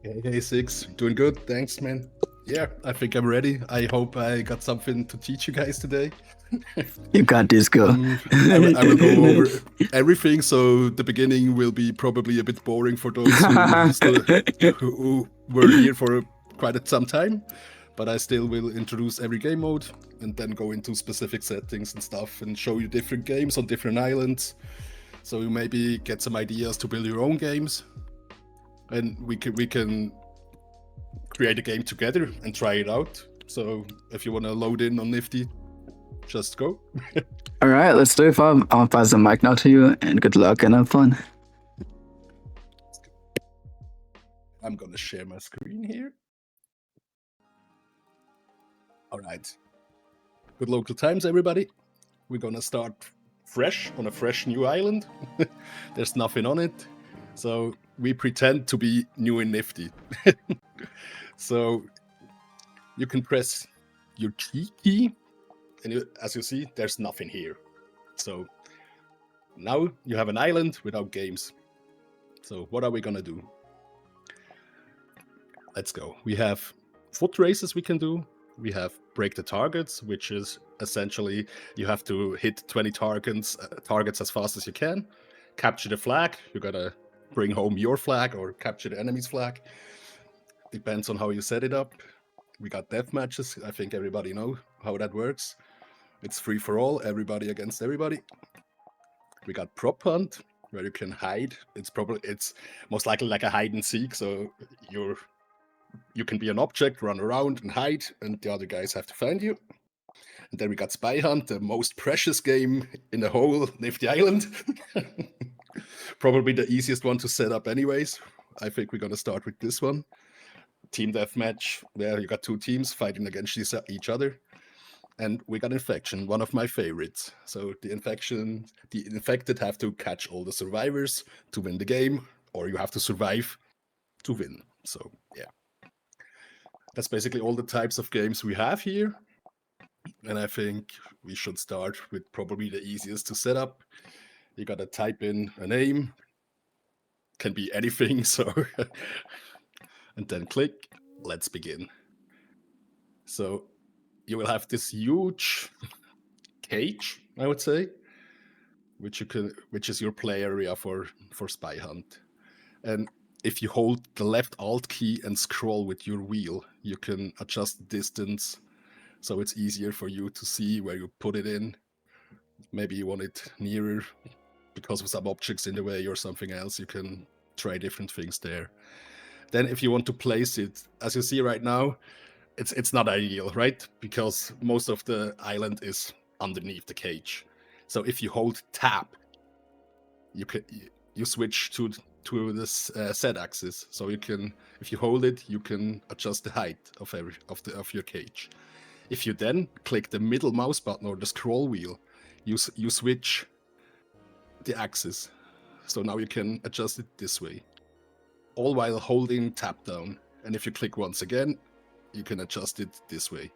Hey, Six. Doing good. Thanks, man. Yeah, I think I'm ready. I hope I got something to teach you guys today. You got this, girl. I will go over everything, so the beginning will be probably a bit boring for those who were here for quite some time. But I still will introduce every game mode and then go into specific settings and stuff and show you different games on different islands. So you maybe get some ideas to build your own games. And we can create a game together and try it out. So if you want to load in on Nifty, just go. All right, let's do it. I'll pass the mic now to you, and good luck and have fun. I'm gonna share my screen here. All right. Good local times, everybody. We're gonna start fresh on a fresh new island. There's nothing on it. So we pretend to be new and Nifty. So you can press your G key, and as you see, there's nothing here. So now you have an island without games. So what are we gonna do? Let's go. We have foot races we can do. We have break the targets, which is essentially you have to hit 20 targets as fast as you can. Capture the flag. You gotta bring home your flag or capture the enemy's flag. Depends on how you set it up. We got death matches. I think everybody know how that works. It's free for all, everybody against everybody. We got prop hunt, where you can hide. It's most likely like a hide and seek. So you can be an object, run around and hide, and the other guys have to find you. And then we got spy hunt, the most precious game in the whole Nifty Island. Probably the easiest one to set up anyways. I think we're gonna start with this one. Team deathmatch, where you got two teams fighting against each other. And we got infection, one of my favorites. So the infected have to catch all the survivors to win the game, or you have to survive to win. So yeah, that's basically all the types of games we have here. And I think we should start with probably the easiest to set up. You gotta type in a name, can be anything, so and then click, let's begin. So you will have this huge cage, I would say, which is your play area for spy hunt. And if you hold the left alt key and scroll with your wheel, you can adjust the distance, so it's easier for you to see where you put it in. Maybe you want it nearer because of some objects in the way or something else. You can try different things there. Then if you want to place it, as you see right now, it's not ideal, right? Because most of the island is underneath the cage. So if you hold tab, you switch to this Z axis. So you can, if you hold it, you can adjust the height of your cage. If you then click the middle mouse button or the scroll wheel, you switch the axis. So now you can adjust it this way, all while holding tab down. And if you click once again, you can adjust it this way.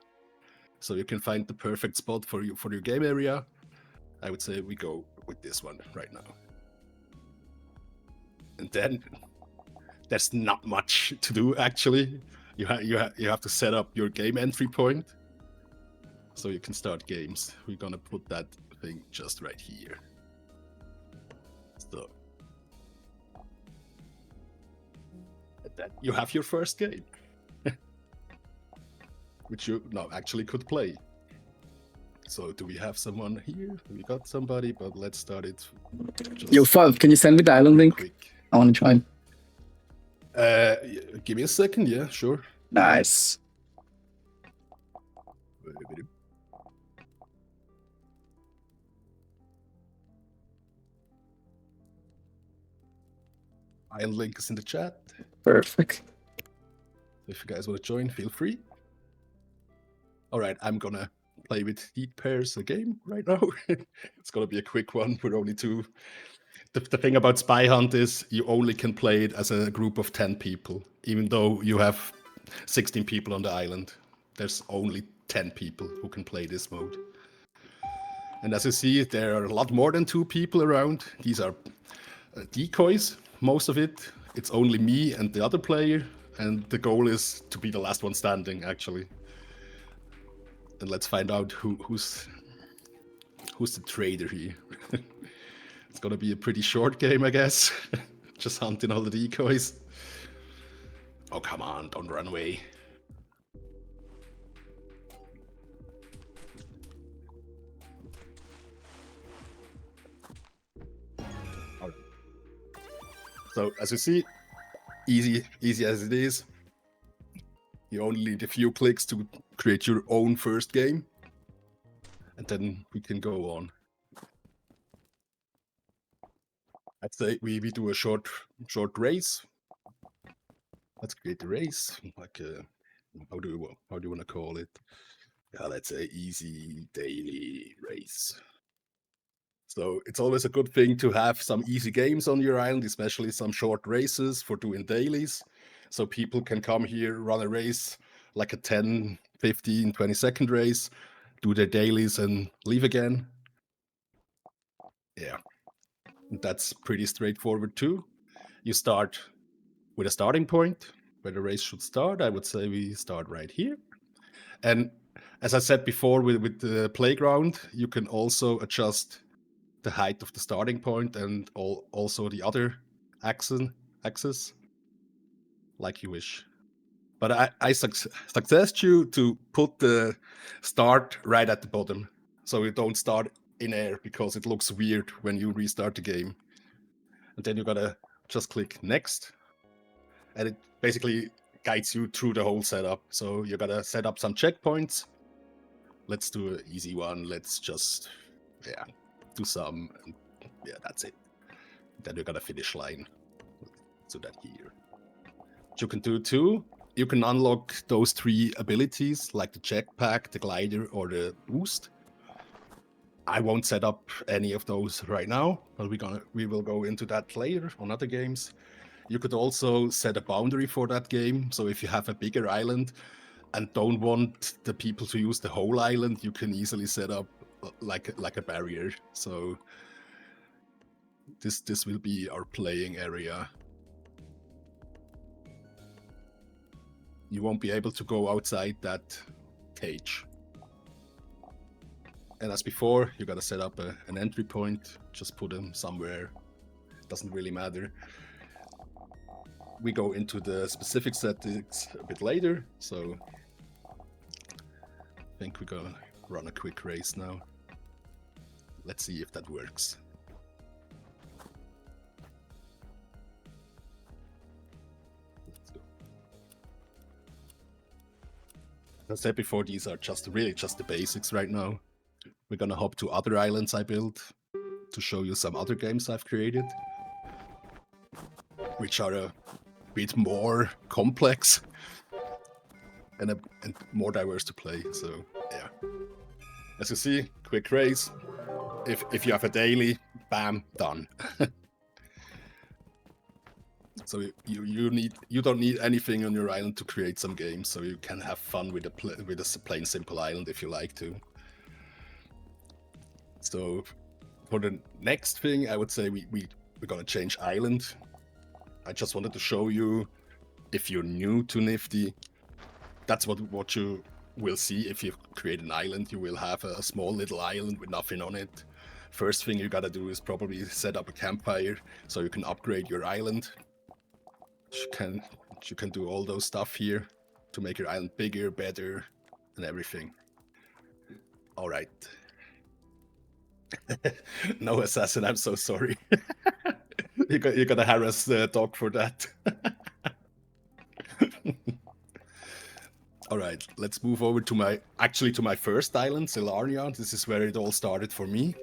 So you can find the perfect spot for your game area. I would say we go with this one right now. And then there's not much to do actually. You have to set up your game entry point, so you can start games. We're gonna put that thing just right here. So then you have your first game, which you now actually could play. So do we have someone here? We got somebody, but let's start it. Yo, Fab, can you send me the island link? Quick. I want to try. Give me a second. Yeah, sure. Nice. Island link is in the chat. Perfect. If you guys want to join, feel free. All right, I'm gonna play with Heat Pairs a game right now. It's gonna be a quick one. We're only two. The thing about Spy Hunt is you only can play it as a group of 10 people, even though you have 16 people on the island. There's only 10 people who can play this mode. And as you see, there are a lot more than 2 people around. These are decoys, most of it. It's only me and the other player. and the goal is to be the last one standing, actually. And let's find out who's the trader here. It's gonna be a pretty short game, I guess. Just hunting all the decoys. Oh, come on, don't run away. Alright. So, as you see, easy as it is. You only need a few clicks to create your own first game. And then we can go on. I'd say we do a short race. Let's create the race. Like how do you want to call it? Yeah, let's say easy daily race. So it's always a good thing to have some easy games on your island, especially some short races for doing dailies. So people can come here, run a race, like a 10, 15, 20-second race, do their dailies and leave again. Yeah, that's pretty straightforward too. You start with a starting point where the race should start. I would say we start right here. And as I said before, with the playground, you can also adjust the height of the starting point and also the other axis, like you wish. But I suggest you to put the start right at the bottom, so you don't start in air, because it looks weird when you restart the game. And then you gotta just click next, and it basically guides you through the whole setup. So you gotta set up some checkpoints. Let's do an easy one. Let's just, yeah, do some, and yeah, that's it. Then you got a finish line. So that here. You can do too. You can unlock those 3 abilities, like the jetpack, the glider, or the boost. I won't set up any of those right now, but we will go into that later on other games. You could also set a boundary for that game. So if you have a bigger island and don't want the people to use the whole island, you can easily set up like a barrier. So this will be our playing area. You won't be able to go outside that cage. And as before, you gotta set up an entry point. Just put them somewhere. Doesn't really matter. We go into the specific settings a bit later, so I think we're gonna run a quick race now. Let's see if that works. Let's go. As I said before, these are really just the basics right now. We're gonna hop to other islands I built to show you some other games I've created, which are a bit more complex and more diverse to play. So yeah, as you see, quick race. If you have a daily, bam, done. So you don't need anything on your island to create some games. So you can have fun with a plain simple island if you like to. So for the next thing, I would say we're gonna change island. I just wanted to show you, if you're new to Nifty, that's what you will see. If you create an island, you will have a small little island with nothing on it. First thing you gotta do is probably set up a campfire so you can upgrade your island. You can do all those stuff here to make your island bigger, better, and everything. All right. No assassin, I'm so sorry. You gotta harass the dog for that. All right, let's move over to my first island, Zilarnia. This is where it all started for me.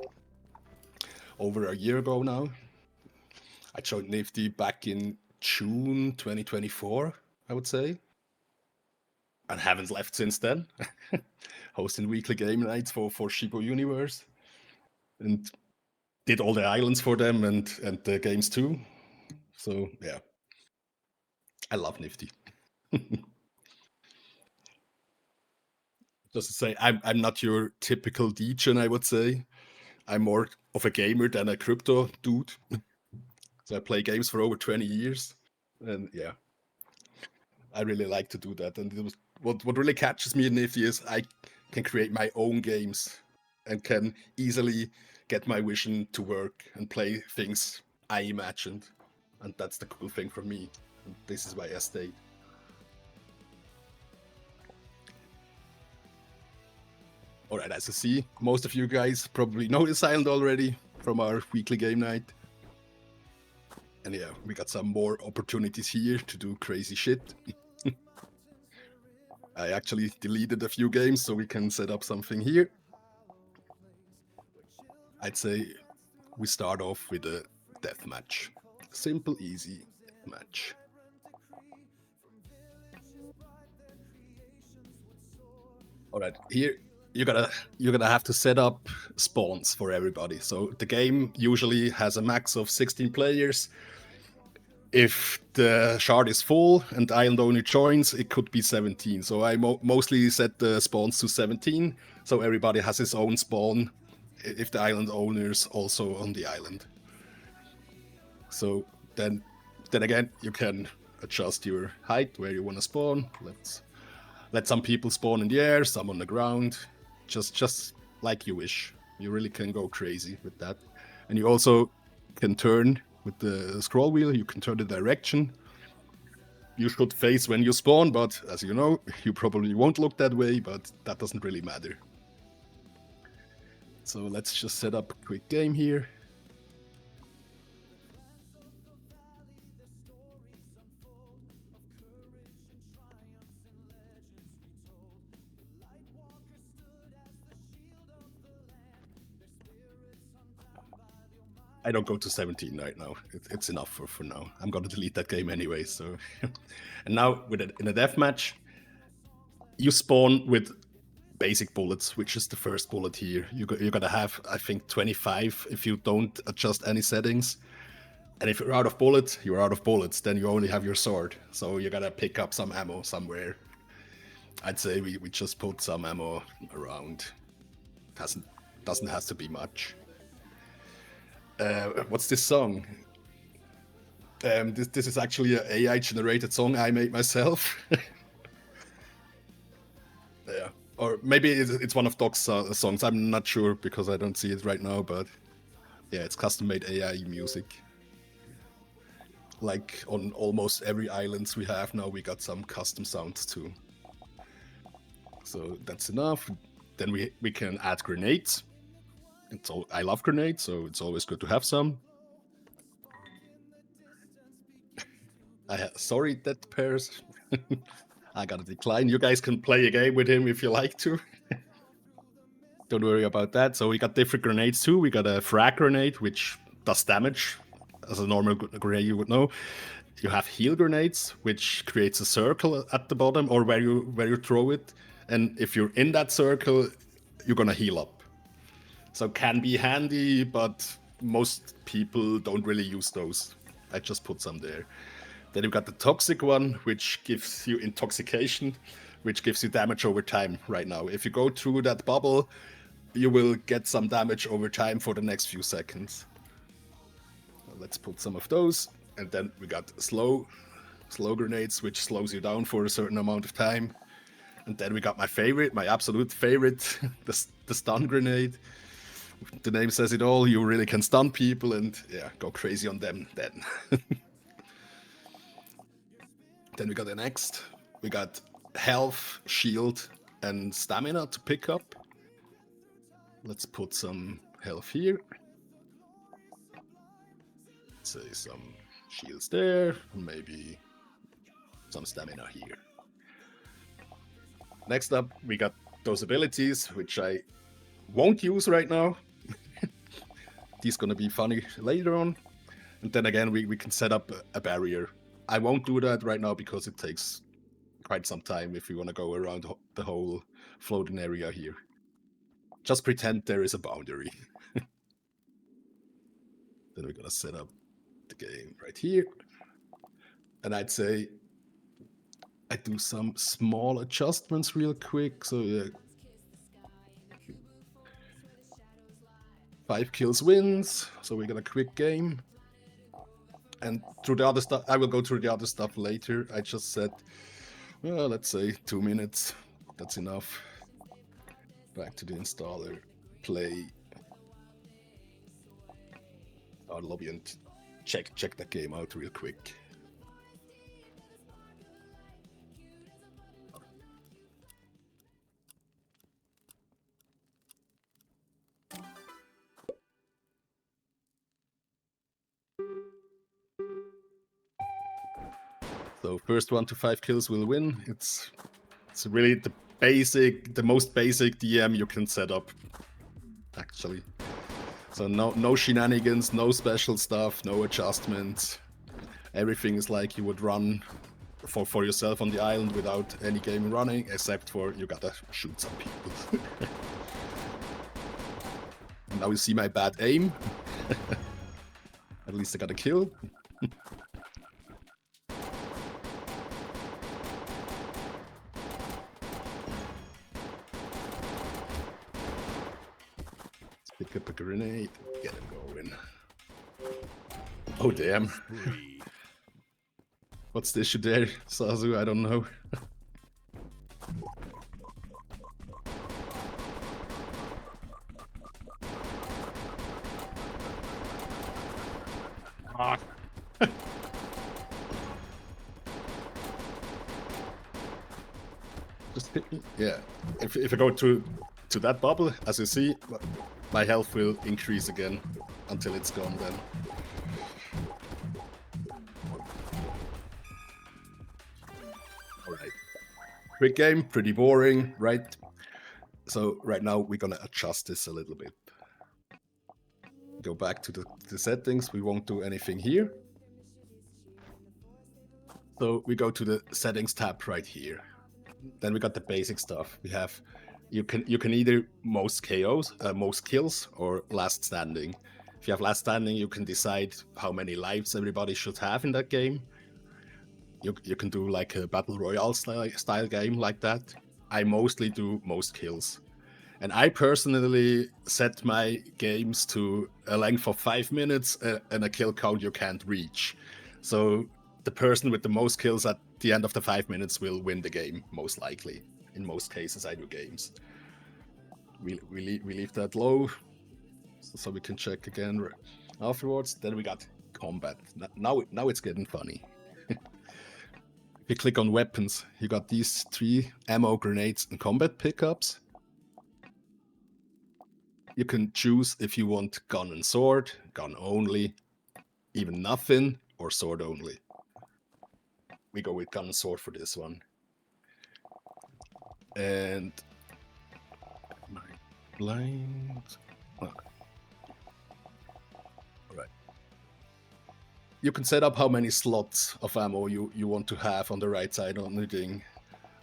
Over a year ago now. I joined Nifty back in June 2024, I would say. And haven't left since then. Hosting weekly game nights for Shibo Universe. And did all the islands for them and the games too. So yeah, I love Nifty. Just to say, I'm not your typical degen, I would say. I'm more of a gamer than a crypto dude. So I play games for over 20 years. And yeah. I really like to do that. And it was, what really catches me in Nifty is I can create my own games and can easily get my vision to work and play things I imagined. And that's the cool thing for me. And this is why I stayed. All right, as you see, most of you guys probably know this island already from our weekly game night. And yeah, we got some more opportunities here to do crazy shit. I actually deleted a few games so we can set up something here. I'd say we start off with a death match. Simple, easy match. All right, here you're gonna have to set up spawns for everybody. So the game usually has a max of 16 players. If the shard is full and island owner joins, it could be 17. So I mostly set the spawns to 17, so everybody has his own spawn if the island owner's also on the island. So then again, you can adjust your height where you want to spawn. Let's let some people spawn in the air, some on the ground, just like you wish. You really can go crazy with that. And you also can turn with the scroll wheel, you can turn the direction. You should face when you spawn, but as you know, you probably won't look that way, but that doesn't really matter. So let's just set up a quick game here. I don't go to 17 right now. It's enough for now. I'm gonna delete that game anyway. So, and now in a death match, you spawn with basic bullets, which is the first bullet here. You're gonna have, I think, 25 if you don't adjust any settings. And if you're out of bullets, you're out of bullets. Then you only have your sword. So you gotta pick up some ammo somewhere. I'd say we just put some ammo around. Doesn't have to be much. What's this song? This is actually an AI generated song I made myself. Yeah, or maybe it's one of Doc's songs. I'm not sure because I don't see it right now. But yeah, it's custom made AI music. Like on almost every islands we have now, we got some custom sounds too. So that's enough. Then we can add grenades. I love grenades, so it's always good to have some. Sorry, that pairs. I gotta decline. You guys can play a game with him if you like to. Don't worry about that. So we got different grenades too. We got a frag grenade, which does damage, as a normal grenade you would know. You have heal grenades, which creates a circle at the bottom or where you throw it. And if you're in that circle, you're gonna heal up. So can be handy, but most people don't really use those. I just put some there. Then you've got the toxic one, which gives you intoxication, which gives you damage over time right now. If you go through that bubble, you will get some damage over time for the next few seconds. Let's put some of those. And then we got slow grenades, which slows you down for a certain amount of time. And then we got my absolute favorite, the stun grenade. The name says it all. You really can stun people and yeah, go crazy on them then. Then we got the next. We got health, shield, and stamina to pick up. Let's put some health here. Say some shields there, maybe some stamina here. Next up, we got those abilities, which I won't use right now. These gonna be funny later on. And then again, we can set up a barrier. I won't do that right now because it takes quite some time if you want to go around the whole floating area here. Just pretend there is a boundary. Then we're gonna set up the game right here. And I'd say I do some small adjustments real quick. So yeah, 5 kills wins. So we got a quick game. And through the other stuff, I will go through the other stuff later. I just said Well, let's say 2 minutes. That's enough. Back to the installer. Play our lobby and check that game out real quick. So first 1 to 5 kills will win. It's really the most basic DM you can set up, actually. So no shenanigans, no special stuff, no adjustments. Everything is like you would run for yourself on the island without any game running, except for you gotta shoot some people. Now you see my bad aim. At least I got a kill. Pick up a grenade, get him going. Oh damn. What's the issue there, Sazu? I don't know. Just hit me. Yeah. If I go to that bubble, as you see, my health will increase again until it's gone then. Alright. Quick game, pretty boring, right? So right now we're gonna adjust this a little bit. Go back to the settings. We won't do anything here. So we go to the settings tab right here. Then we got the basic stuff. We have you can either most KOs, most kills, or last standing. If you have last standing, you can decide how many lives everybody should have in that game. You can do like a battle royale style game like that. I mostly do most kills. And I personally set my games to a length of 5 minutes and a kill count you can't reach. So the person with the most kills at the end of the 5 minutes will win the game, most likely. In most cases, I do games. We leave that low, so we can check again afterwards. Then we got combat. Now it's getting funny. If you click on weapons, you got these 3 ammo, grenades, and combat pickups. You can choose if you want gun and sword, gun only, even nothing, or sword only. We go with gun and sword for this one. And my blind. Oh. Alright. You can set up how many slots of ammo you want to have on the right side on the thing.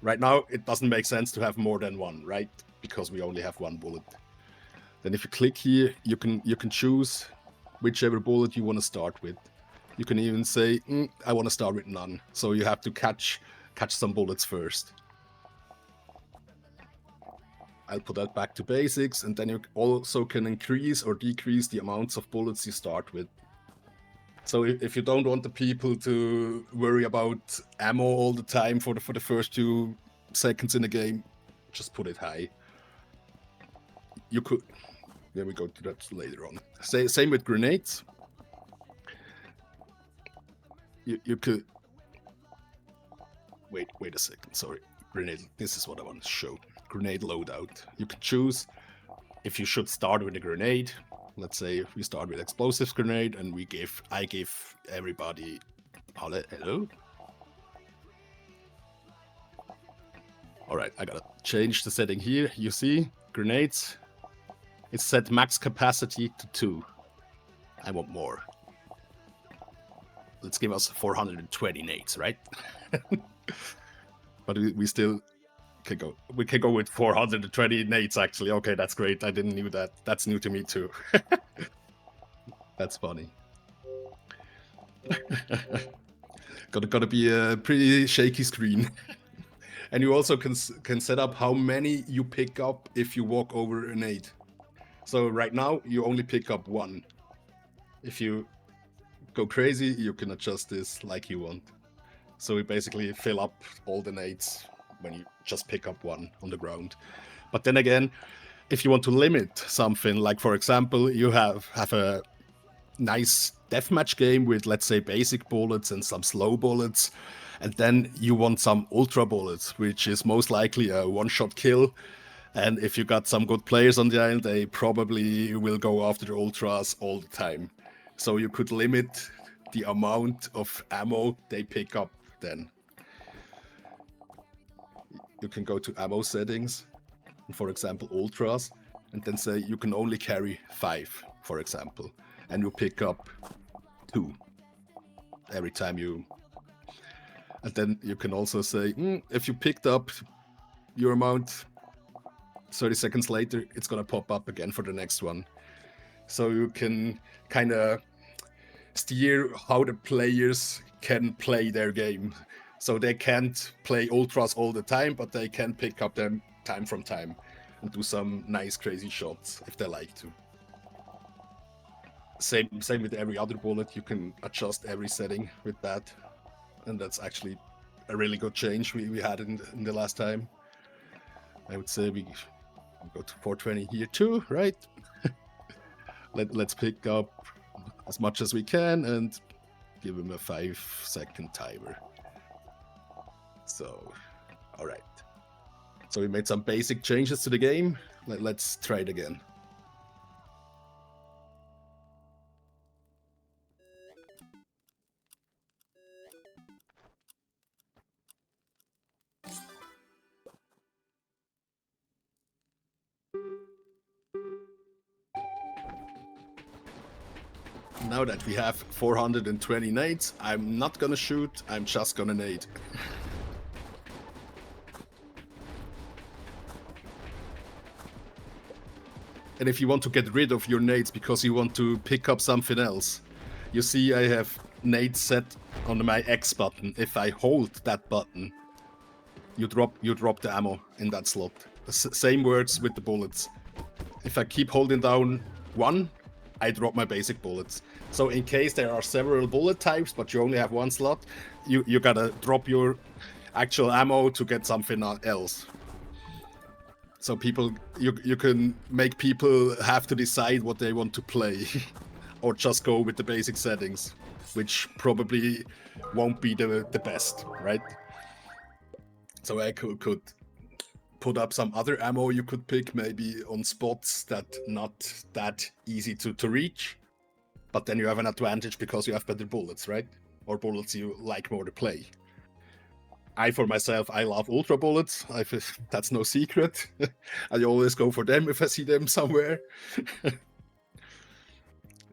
Right now, it doesn't make sense to have more than one, right? Because we only have 1 bullet. Then if you click here, you can choose whichever bullet you want to start with. You can even say, I want to start with none. So you have to catch some bullets first. I'll put that back to basics, and then you also can increase or decrease the amounts of bullets you start with. So if you don't want the people to worry about ammo all the time for the first 2 seconds in the game, just put it high. You could... Yeah, we go to that later on. Same with grenades. You could... Wait a second, sorry. Grenade, this is what I want to show. Grenade loadout. You can choose if you should start with a grenade. Let's say if we start with explosives grenade and I give everybody... Hello? Alright, I gotta change the setting here. You see, grenades. It's set max capacity to 2. I want more. Let's give us 420 nades, right? But we still can go. We can go with 420 nades, actually. Okay, that's great. I didn't knew that. That's new to me, too. That's funny. Gotta be a pretty shaky screen. And you also can set up how many you pick up if you walk over a nade. So right now, you only pick up 1. If you go crazy, you can adjust this like you want. So we basically fill up all the nades when you just pick up one on the ground. But then again, if you want to limit something, like for example, you have a nice deathmatch game with, let's say, basic bullets and some slow bullets, and then you want some ultra bullets, which is most likely a one-shot kill. And if you got some good players on the island, they probably will go after the ultras all the time. So you could limit the amount of ammo they pick up then. You can go to ammo settings, for example, ultras, and then say you can only carry 5, for example, and you pick up 2 every time you. And then you can also say, if you picked up your amount 30 seconds later, it's gonna pop up again for the next one. So you can kind of steer how the players can play their game. So they can't play ultras all the time, but they can pick up them time from time and do some nice crazy shots if they like to. Same with every other bullet. You can adjust every setting with that, and that's actually a really good change we had in the last time. I would say we go to 420 here too, right? Let's pick up as much as we can and give him a 5-second timer. So, all right. So we made some basic changes to the game. Let's try it again. Now that we have 420 nades, I'm not gonna shoot, I'm just gonna nade. And if you want to get rid of your nades because you want to pick up something else, you see I have nades set on my X button. If I hold that button, you drop the ammo in that slot. The same works with the bullets. If I keep holding down 1, I drop my basic bullets. So in case there are several bullet types, but you only have 1 slot, you gotta drop your actual ammo to get something else. So you can make people have to decide what they want to play, or just go with the basic settings, which probably won't be the best, right? So I could put up some other ammo you could pick, maybe on spots that not that easy to reach, but then you have an advantage because you have better bullets, right? Or bullets you like more to play. For myself, I love ultra bullets. That's no secret. I always go for them if I see them somewhere.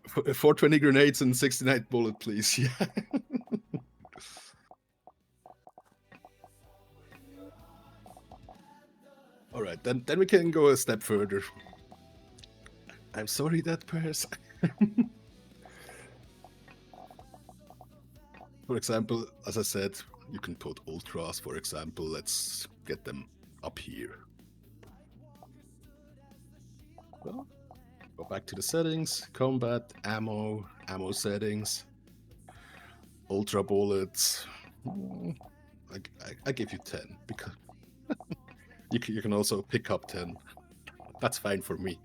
420 grenades and 69 bullet, please. Yeah. All right, then we can go a step further. I'm sorry, that person. For example, as I said, you can put ultras, for example. Let's get them up here. Well, go back to the settings, combat, ammo settings, ultra bullets. I give you 10 because you can also pick up 10. That's fine for me.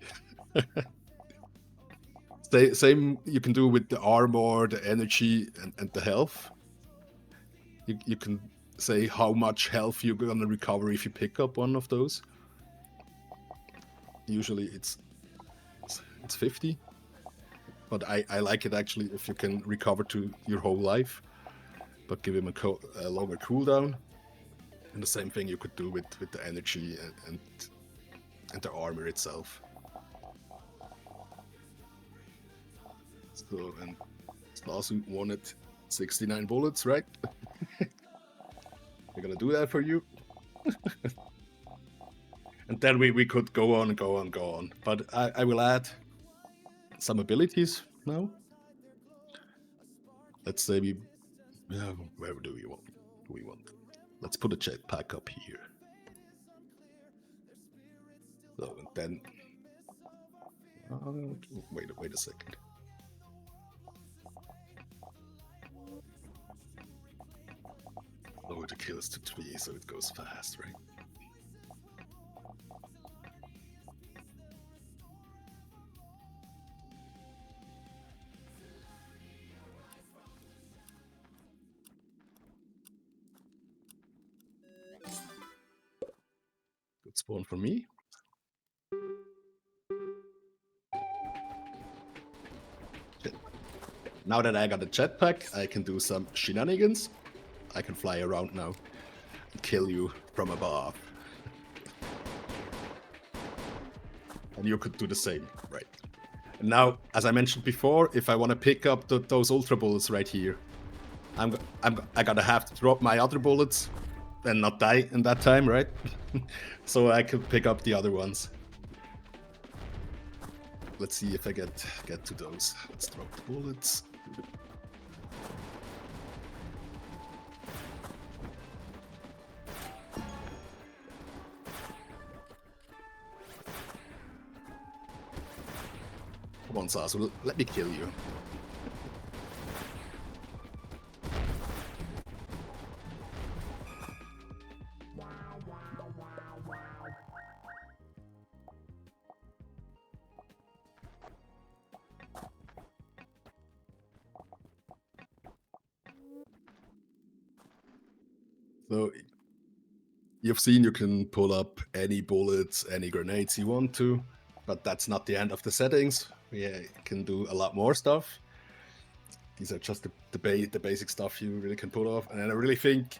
Same you can do with the armor, the energy, and the health. You can say how much health you're gonna recover if you pick up one of those. Usually it's 50, but I like it actually if you can recover to your whole life, but give him a longer cooldown. And the same thing you could do with the energy and the armor itself. So, and Snasu wanted 69 bullets, right? We're gonna do that for you. And then we could go on. But I will add some abilities now. Let's say where do we want? Let's put a jetpack up here. So, and then wait a second. Lower the kills to 3 so it goes fast, right? Good spawn for me. Now that I got a jetpack, I can do some shenanigans. I can fly around now and kill you from above. And you could do the same, right? And now, as I mentioned before, if I want to pick up those ultra bullets right here, I gotta have to drop my other bullets and not die in that time, right? So I could pick up the other ones. Let's see if I get to those. Let's drop the bullets. Come on, Sasu, let me kill you. So you've seen you can pull up any bullets, any grenades you want to, but that's not the end of the settings. We can do a lot more stuff. These are just the basic stuff you really can pull off. And I really think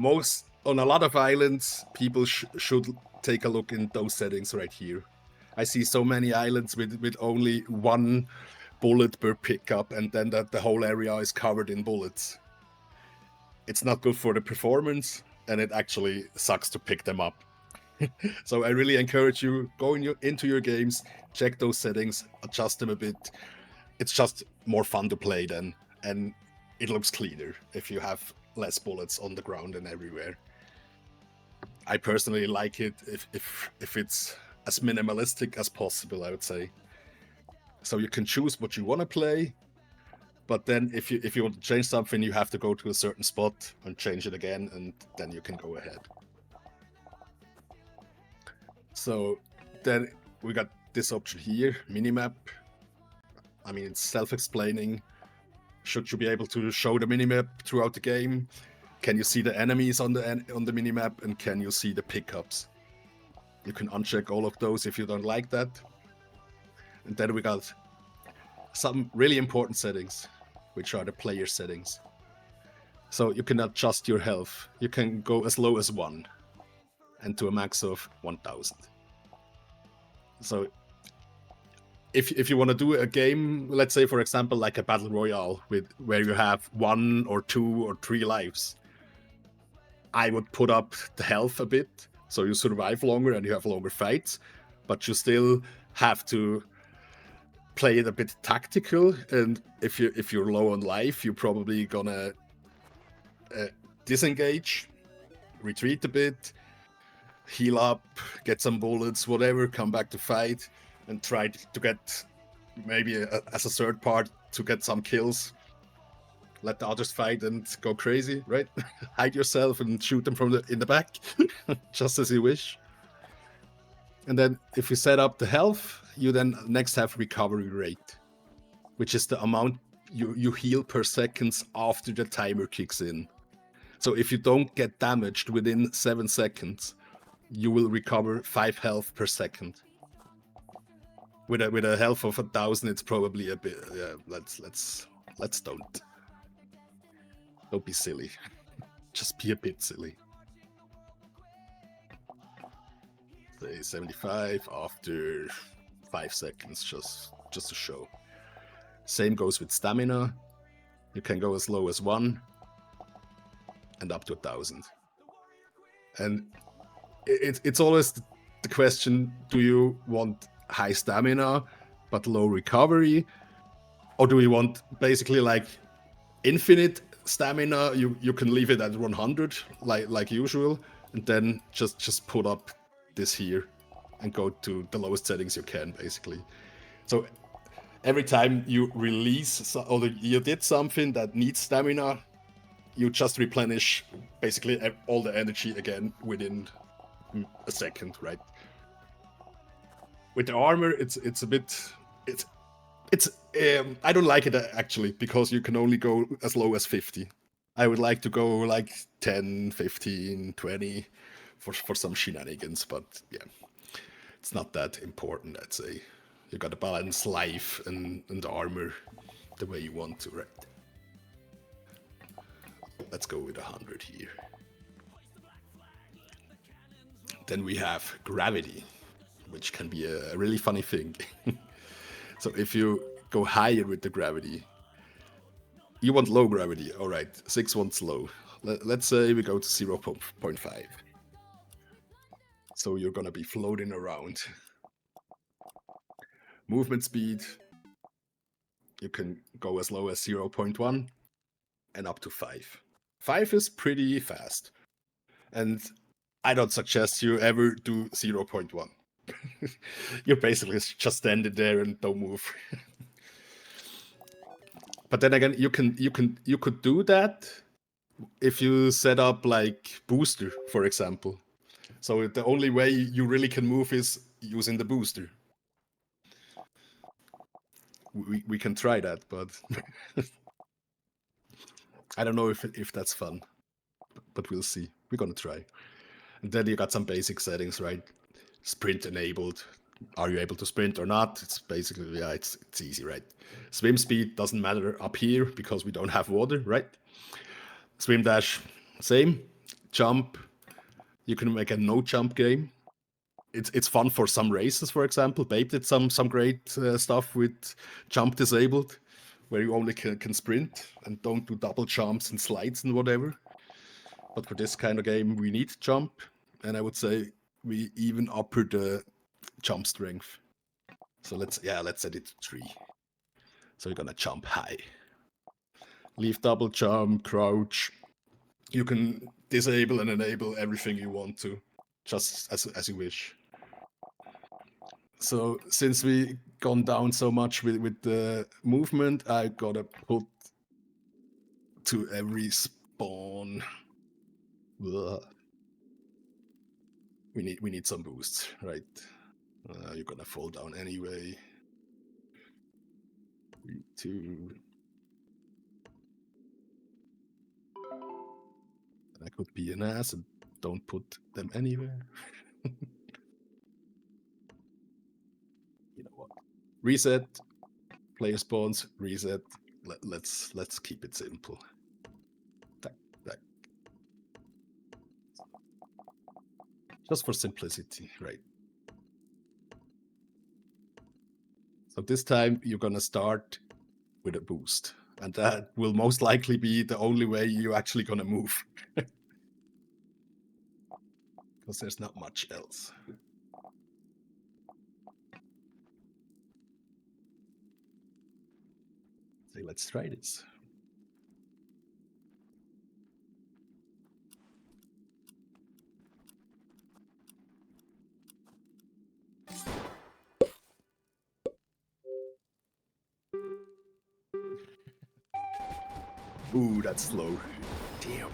on a lot of islands, people should take a look in those settings right here. I see so many islands with only one bullet per pickup, and then the whole area is covered in bullets. It's not good for the performance, and it actually sucks to pick them up. So I really encourage you, go into your games, check those settings, adjust them a bit. It's just more fun to play then, and it looks cleaner if you have less bullets on the ground and everywhere. I personally like it if it's as minimalistic as possible, I would say. So you can choose what you want to play, but then if you want to change something, you have to go to a certain spot and change it again, and then you can go ahead. So then we got this option here, minimap. I mean, it's self-explaining. Should you be able to show the minimap throughout the game? Can you see the enemies on the minimap, and can you see the pickups? You can uncheck all of those if you don't like that. And then we got some really important settings, which are the player settings. So you can adjust your health. You can go as low as 1 and to a max of 1000. So if you want to do a game, let's say for example like a battle royale where you have 1 or 2 or 3 lives, I would put up the health a bit so you survive longer and you have longer fights, but you still have to play it a bit tactical. And if you're low on life, you're probably gonna disengage, retreat a bit, heal up, get some bullets, whatever, come back to fight, and try to get maybe as a third part to get some kills. Let the others fight and go crazy, right? Hide yourself and shoot them from in the back, just as you wish. And then if you set up the health, you then next have recovery rate, which is the amount you heal per seconds after the timer kicks in. So if you don't get damaged within 7 seconds, you will recover 5 health per second. With a health of 1000, it's probably a bit. Yeah, let's don't be silly. Just be a bit silly. Say 75 after 5 seconds, just to show. Same goes with stamina. You can go as low as 1 and up to 1000. And it's always the question: do you want high stamina but low recovery, or do you want basically like infinite stamina? You can leave it at 100 like usual, and then just put up this here and go to the lowest settings you can, basically. So every time you release or you did something that needs stamina, you just replenish basically all the energy again within a second, right? With the armor, it's a bit it's I don't like it actually, because you can only go as low as 50. I would like to go like 10, 15, 20 for some shenanigans, but yeah, it's not that important, I'd say. You gotta balance life and armor the way you want to, right? Let's go with 100 here. Then we have gravity, which can be a really funny thing. So if you go higher with the gravity, you want low gravity, all right, 6 wants low. Let's say we go to 0.5. So you're gonna be floating around. Movement speed, you can go as low as 0.1 and up to 5. 5 is pretty fast. And I don't suggest you ever do 0.1. You're basically just standing there and don't move. But then again, you could do that if you set up like booster, for example. So the only way you really can move is using the booster. We can try that, but I don't know if that's fun. But we'll see. We're gonna try. And then you got some basic settings, right? Sprint enabled. Are you able to sprint or not? It's basically, yeah, it's easy, right? Swim speed doesn't matter up here because we don't have water, right? Swim dash, same. Jump, you can make a no jump game. It's fun for some races, for example. Babe did some great stuff with jump disabled, where you only can sprint and don't do double jumps and slides and whatever. But for this kind of game, we need jump, and I would say we even upper the jump strength. So let's set it to 3. So you're gonna jump high. Leave double jump, crouch. You can disable and enable everything you want to, just as you wish. So since we gone down so much with the movement, I gotta put to every spawn. Ugh. We need some boosts, right? You're gonna fall down anyway. 3, 2. I could be an ass and don't put them anywhere. You know what? Reset. Player spawns. Reset. Let's keep it simple. Tack, tack. Just for simplicity, right? So this time you're gonna start with a boost, and that will most likely be the only way you're actually gonna move, because there's not much else. So let's try this. Ooh, that's slow. Damn.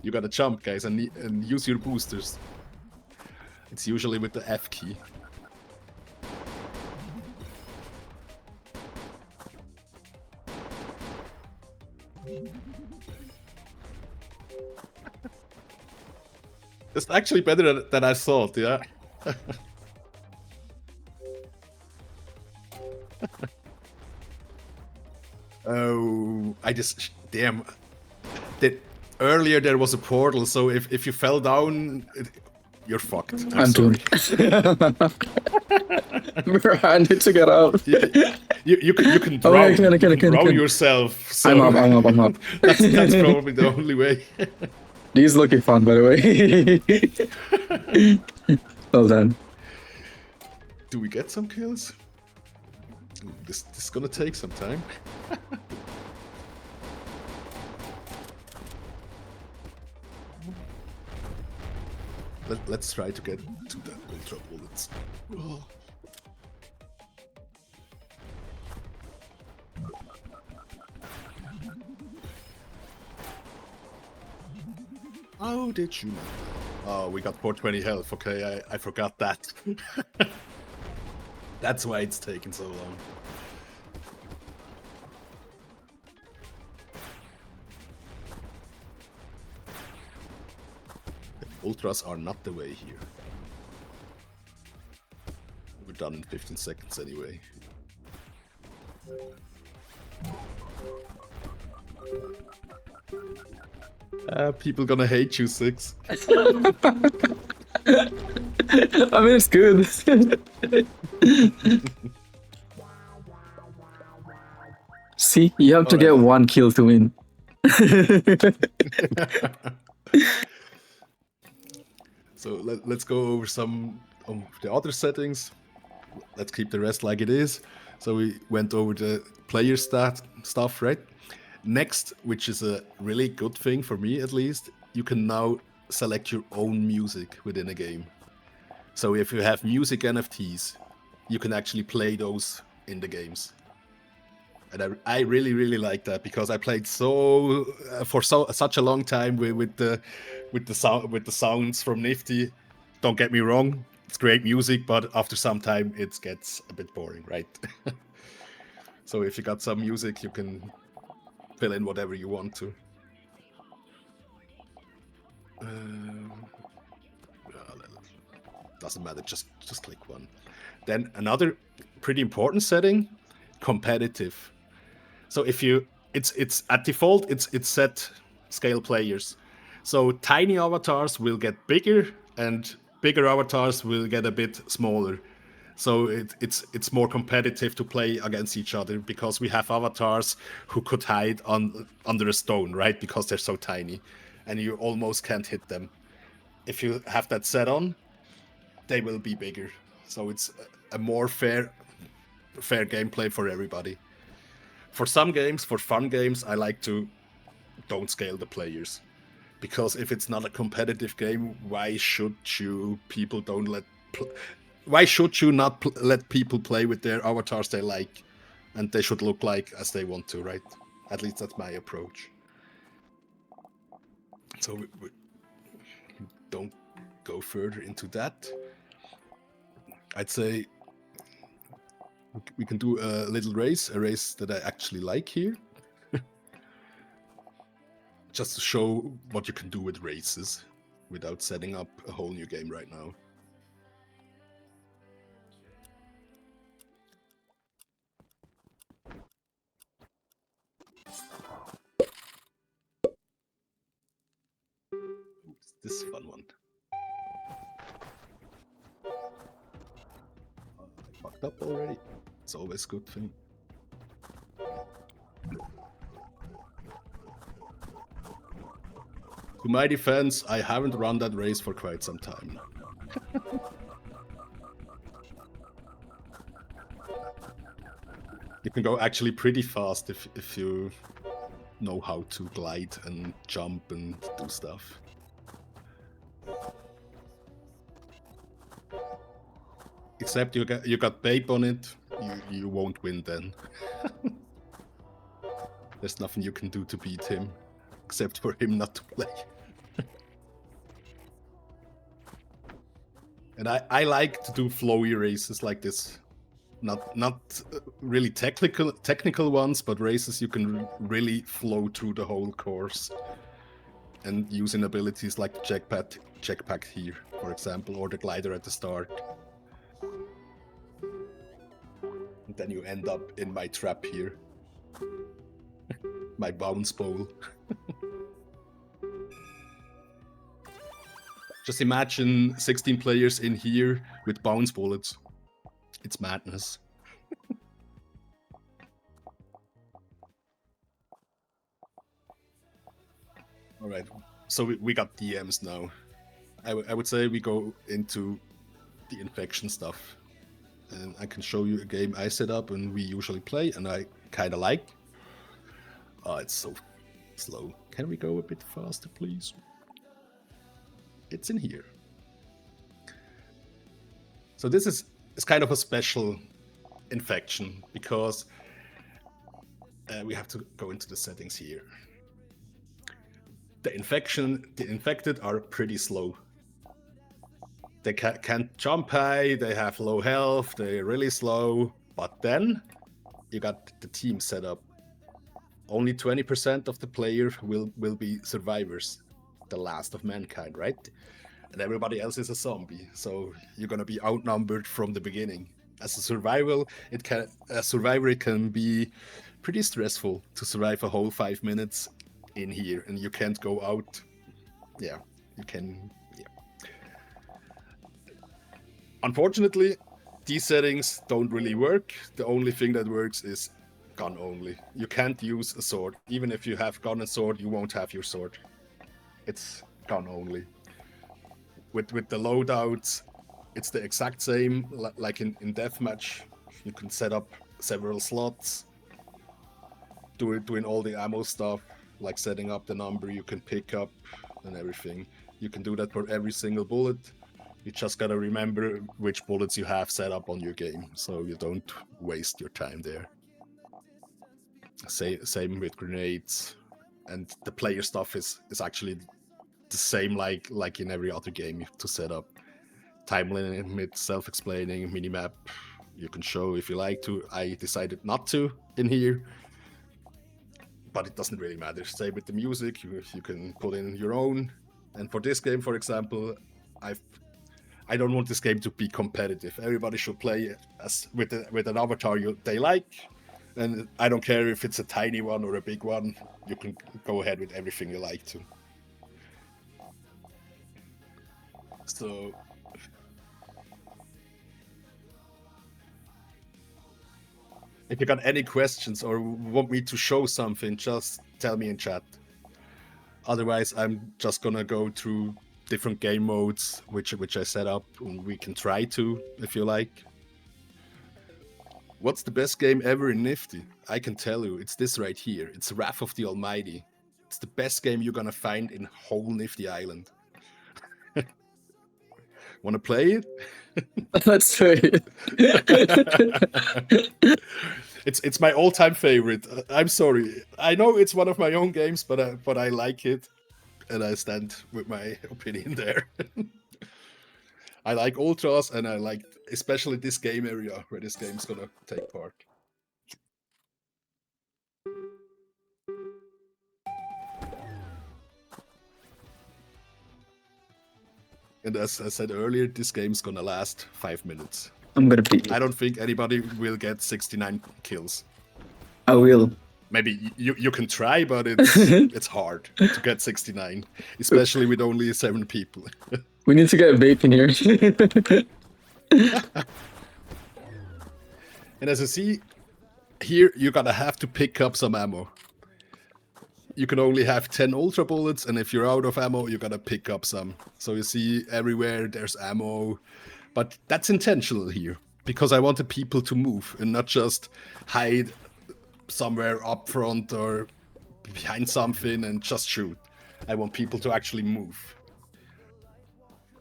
You gotta jump, guys, and use your boosters. It's usually with the F key. It's actually better than I thought, yeah. Oh, I just... Damn. Earlier there was a portal, so if you fell down, you're fucked. I'm sorry. I need to get out. You can drown, drown yourself. So I'm up. that's probably the only way. These looking fun, by the way. Well done. Do we get some kills? This is gonna take some time. Let's try to get to the ultra bullets. Oh. How did you know? Oh, we got 420 health. Okay, I forgot that. That's why it's taking so long. Ultras are not the way here. We're done in 15 seconds anyway. People gonna hate you, Six. I mean, it's good. See, you have to get one kill to win. So let's go over some of the other settings. Let's keep the rest like it is. So we went over the player stuff, right? Next, which is a really good thing for me at least, you can now select your own music within a game. So if you have music NFTs, you can actually play those in the games. And I really, really like that because I played for such a long time with the sounds from Nifty. Don't get me wrong, it's great music, but after some time it gets a bit boring, right? So if you got some music, you can fill in whatever you want to. Doesn't matter, just click one. Then another pretty important setting, competitive. So if it's at default, it's set scale players. So tiny avatars will get bigger and bigger avatars will get a bit smaller. So it's more competitive to play against each other because we have avatars who could hide under a stone, right? Because they're so tiny and you almost can't hit them. If you have that set on, they will be bigger. So it's a more fair gameplay for everybody. For some games, for fun games, I like to don't scale the players. Because if it's not a competitive game, why should you not let people play with their avatars they like, and they should look like as they want to, right? At least that's my approach. So we don't go further into that. I'd say we can do a little race, a race that I actually like here. Just to show what you can do with races without setting up a whole new game right now. This is a fun one. I fucked up already. It's always a good thing. To my defense, I haven't run that race for quite some time now. You can go actually pretty fast if you know how to glide and jump and do stuff. Except you got Babe on it, you won't win then. There's nothing you can do to beat him, except for him not to play. And I like to do flowy races like this. Not really technical ones, but races you can really flow through the whole course. And using abilities like the jetpack here, for example, or the glider at the start. And then you end up in my trap here. My bounce bowl. Just imagine 16 players in here with bounce bullets. It's madness. All right, so we got DMs now. I would say we go into the infection stuff. And I can show you a game I set up and we usually play and I kind of like. Oh, it's so slow. Can we go a bit faster, please? It's in here. So this is kind of a special infection because we have to go into the settings here. the infected are pretty slow. They can't jump high, they have low health, they're really slow. But then you got the team set up. Only 20% of the player will be survivors, the last of mankind, right? And everybody else is a zombie. So you're gonna be outnumbered from the beginning. As a survival, it can be pretty stressful to survive a whole 5 minutes in here, and you can't go out. Yeah, you can. Yeah. Unfortunately, these settings don't really work. The only thing that works is gun only. You can't use a sword. Even if you have gun and sword, you won't have your sword. It's gun only. With the loadouts, it's the exact same like in deathmatch. You can set up several slots, doing all the ammo stuff, like setting up the number you can pick up and everything. You can do that for every single bullet. You just gotta remember which bullets you have set up on your game, so you don't waste your time there. Same with grenades, and the player stuff is actually the same like in every other game to set up. Time limit, self-explaining, minimap. You can show if you like to. I decided not to in here, but it doesn't really matter. Same with the music, you can put in your own. And for this game, for example, I don't want this game to be competitive. Everybody should play as with an avatar they like, and I don't care if it's a tiny one or a big one. You can go ahead with everything you like to. So if you got any questions or want me to show something, just tell me in chat. Otherwise, I'm just gonna go through different game modes which I set up, and we can try to if you like. What's the best game ever in Nifty? I can tell you, it's this right here. It's Wrath of the Almighty. It's the best game you're gonna find in whole Nifty Island. Wanna play it? Let's do it. It's my all-time favorite. I'm sorry. I know it's one of my own games, but I like it, and I stand with my opinion there. I like ultras, and I like especially this game area where this game's gonna take part. And as I said earlier, this game's gonna last 5 minutes. I'm gonna beat you. I don't think anybody will get 69 kills. I will. Maybe you can try, but it's hard to get 69, especially with only 7 people. We need to get vape in here. And as you see, here you're gonna have to pick up some ammo. You can only have 10 ultra bullets, and if you're out of ammo, you gotta pick up some. So you see everywhere there's ammo, but that's intentional here, because I wanted people to move and not just hide somewhere up front or behind something and just shoot. I want people to actually move.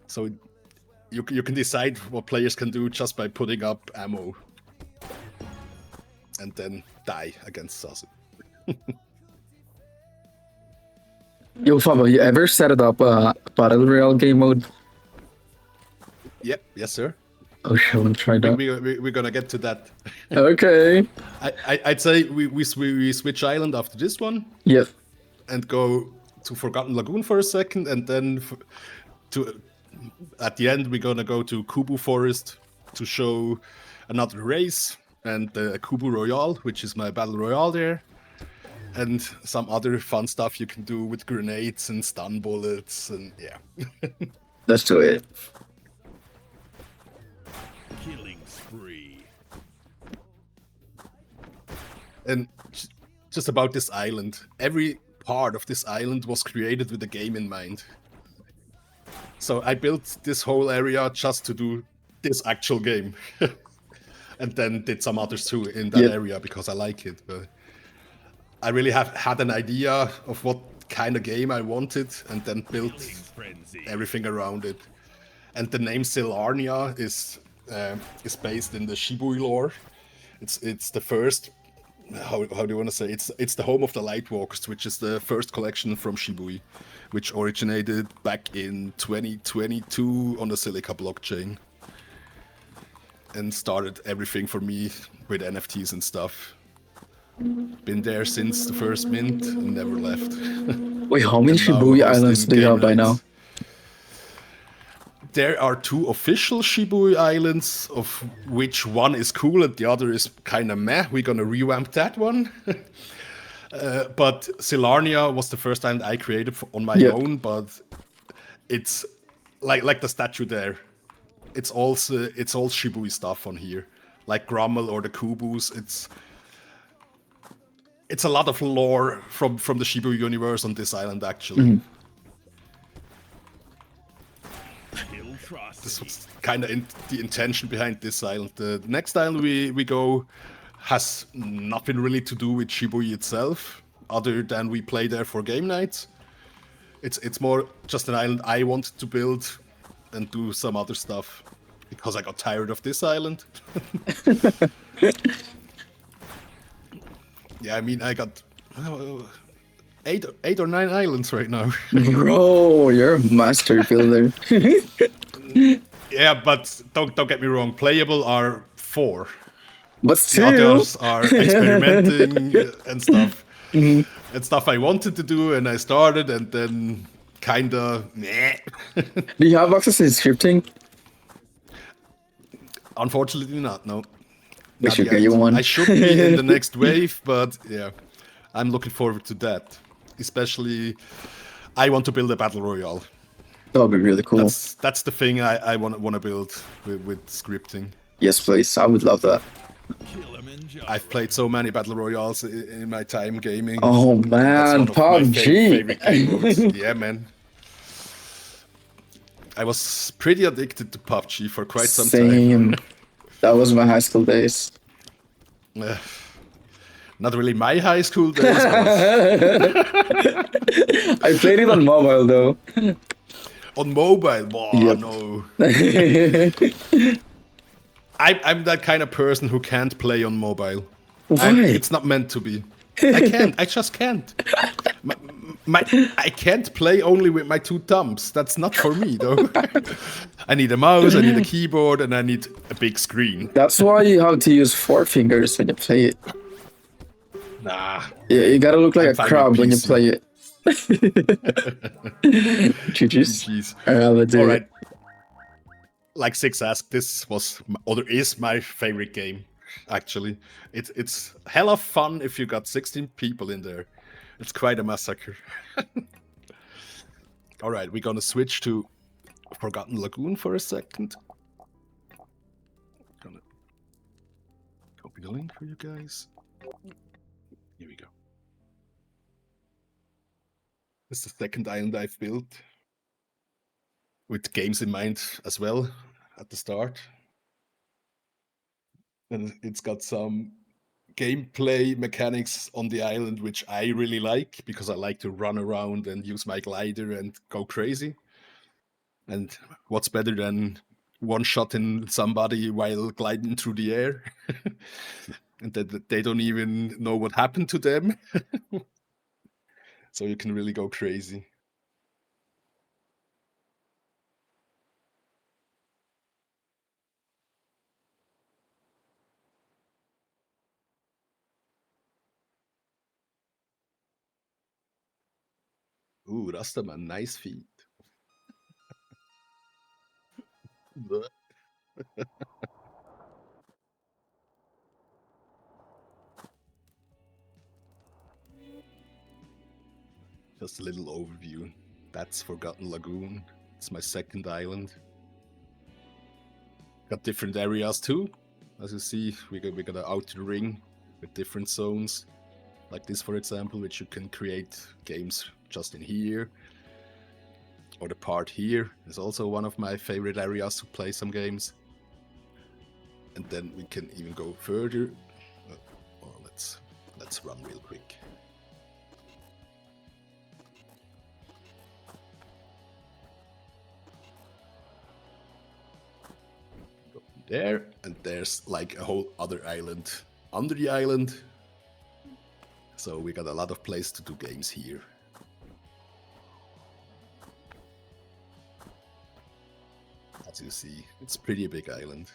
So you can decide what players can do just by putting up ammo and then die against Sasu. Yo, Fabo, you ever set it up a Battle Royale game mode? Yep, yes sir. Oh, shit, I want to try that. We're gonna get to that. Okay. I'd say we switch island after this one. Yep. And go to Forgotten Lagoon for a second, and then at the end we're gonna go to Kubu Forest to show another race and Kubu Royale, which is my battle royale there, and some other fun stuff you can do with grenades and stun bullets, and yeah. Let's do it. Killing spree. And just about this island, every part of this island was created with the game in mind. So I built this whole area just to do this actual game. And then did some others too in that area because I like it. But I really had an idea of what kind of game I wanted, and then built everything around it. And the name Silarnia is based in the Shibui lore. It's the first how do you want to say, it's the home of the Lightwalkers, which is the first collection from Shibui, which originated back in 2022 on the Silica blockchain and started everything for me with NFTs and stuff. Been there since the first mint and never left. Wait, how many And now Shibuya Islands hosting do you game have by now? nights. There are 2 official Shibui Islands, of which one is cool and the other is kind of meh. We're gonna revamp that one. But Silarnia was the first island I created on my Yep. own, but it's like the statue there. It's all Shibui stuff on here, like Grummel or the Kubus. It's a lot of lore from the Shibui universe on this island, actually. This was kind of the intention behind this island. The next island we go has nothing really to do with Shibui itself, other than we play there for game nights. It's more just an island I wanted to build and do some other stuff because I got tired of this island. Yeah, I mean, I got 8 or 9 islands right now. Bro, you're a master builder. Yeah, but don't get me wrong. Playable are 4. But The still, others are experimenting and stuff. And stuff I wanted to do and I started and then kinda meh. do you have access to scripting? Unfortunately not, no. We Not should yet. get you one. I should be in the next wave, but yeah. I'm looking forward to that. Especially I want to build a battle royale. That would be really cool. That's the thing I want to build with scripting. Yes, please. I would love that. I've played so many battle royales in my time gaming. Oh That's man, one of my PUBG. favorite game modes. Yeah, man. I was pretty addicted to PUBG for quite some time. Same. That was my high school days. Not really my high school days, but I played it on mobile though. on mobile. Wow, Yep. no. I'm that kind of person who can't play on mobile. Why? It's not meant to be. I can't. I just can't. I can't play only with my 2 thumbs. That's not for me, though. I need a mouse, I need a keyboard, and I need a big screen. That's why you have to use 4 fingers when you play it. Nah. Yeah, you gotta look like I'm a fine crab with when you PC. play it. GG's. Jeez. Let's do All it. right. Like Six asked, this was is my favorite game. Actually, it's hella fun if you got 16 people in there. It's quite a massacre. All right, we're gonna switch to Forgotten Lagoon for a second. Gonna copy the link for you guys. Here we go. This is the second island I've built with games in mind as well at the start. And it's got some gameplay mechanics on the island which I really like because I like to run around and use my glider and go crazy. And what's better than one-shotting somebody while gliding through the air? And that they don't even know what happened to them. So you can really go crazy. Ooh, Rastaman, nice feet. Just a little overview. That's Forgotten Lagoon. It's my second island. Got different areas too. As you see, we got an outer ring with different zones. Like this, for example, which you can create games just in here. Or the part here is also one of my favorite areas to play some games. And then we can even go further. Or let's run real quick. Go there, and there's like a whole other island under the island, So we got a lot of place to do games here. As you see, it's pretty big island.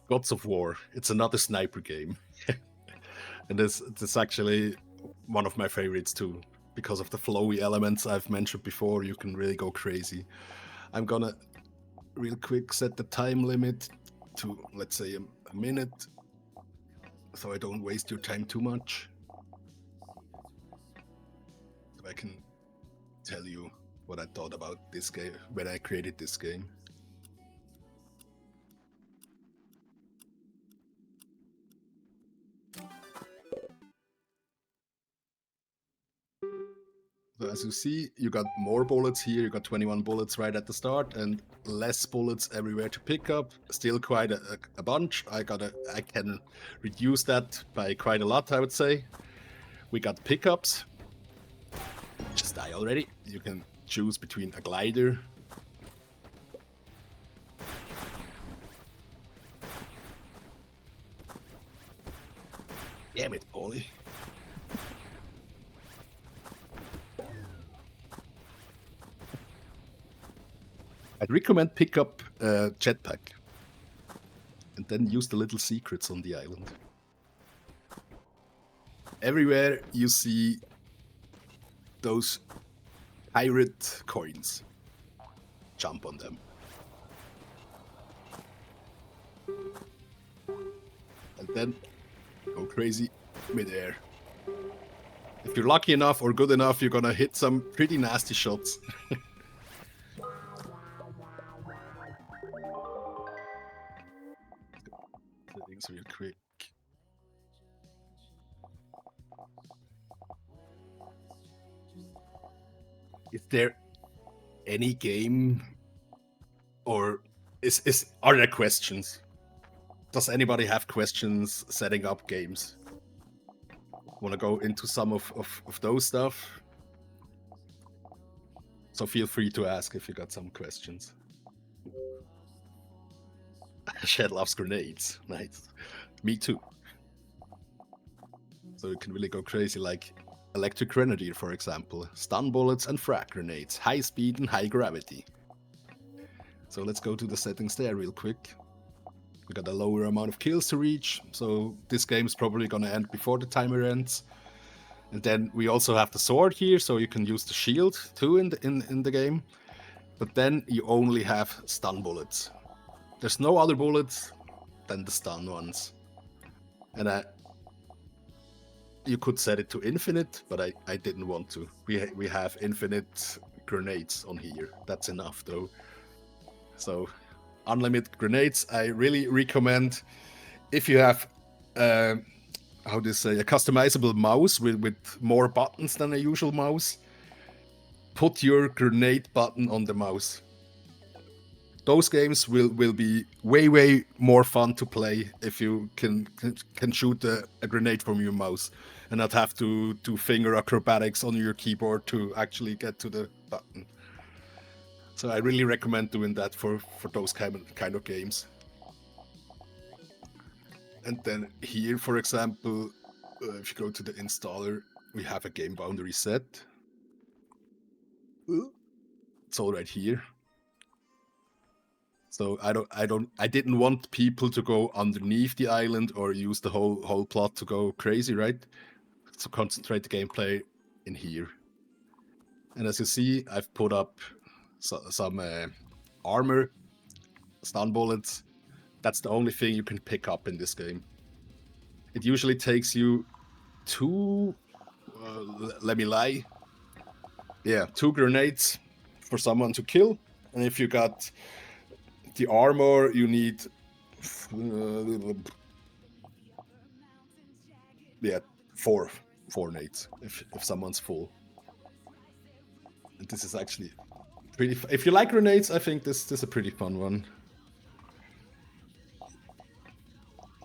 Gods of War. It's another sniper game. And this actually one of my favorites too. Because of the flowy elements I've mentioned before, you can really go crazy. I'm gonna real quick set the time limit to, let's say, a minute, so I don't waste your time too much. So I can tell you what I thought about this game when I created this game. So as you see, you got more bullets here. You got 21 bullets right at the start, and less bullets everywhere to pick up. Still quite a bunch. I can reduce that by quite a lot, I would say. We got pickups. Just die already. You can choose between a glider. Damn it, Paulie. I'd recommend pick up a jetpack and then use the little secrets on the island. Everywhere you see those pirate coins. Jump on them. And then go crazy midair. If you're lucky enough or good enough, you're gonna hit some pretty nasty shots. Settings real quick. Is there any game or are there questions? Does anybody have questions setting up games? Want to go into some of those stuff? So feel free to ask if you got some questions. Shed loves grenades. Nice. Me too. So you can really go crazy, like electric grenadier, for example. Stun bullets and frag grenades. High speed and high gravity. So let's go to the settings there real quick. We got a lower amount of kills to reach, so this game's probably gonna end before the timer ends. And then we also have the sword here, so you can use the shield too in the game. But then you only have stun bullets. There's no other bullets than the stun ones. And you could set it to infinite, but I didn't want to. We have infinite grenades on here. That's enough though. So unlimited grenades, I really recommend. If you have how do you say, a customizable mouse with more buttons than a usual mouse, put your grenade button on the mouse. Those games will be way more fun to play if you can shoot a grenade from your mouse and not have to do finger acrobatics on your keyboard to actually get to the button. So I really recommend doing that for those kind of games. And then here, for example, if you go to the installer, we have a game boundary set. It's all right here. So I didn't want people to go underneath the island or use the whole plot to go crazy, right? So concentrate the gameplay in here. And as you see, I've put up some armor, stun bullets. That's the only thing you can pick up in this game. It usually takes you two, let me lie. Yeah, 2 grenades for someone to kill. And if you got the armor, you need yeah, four nades if someone's full. And this is actually pretty. If you like grenades, I think this is a pretty fun one.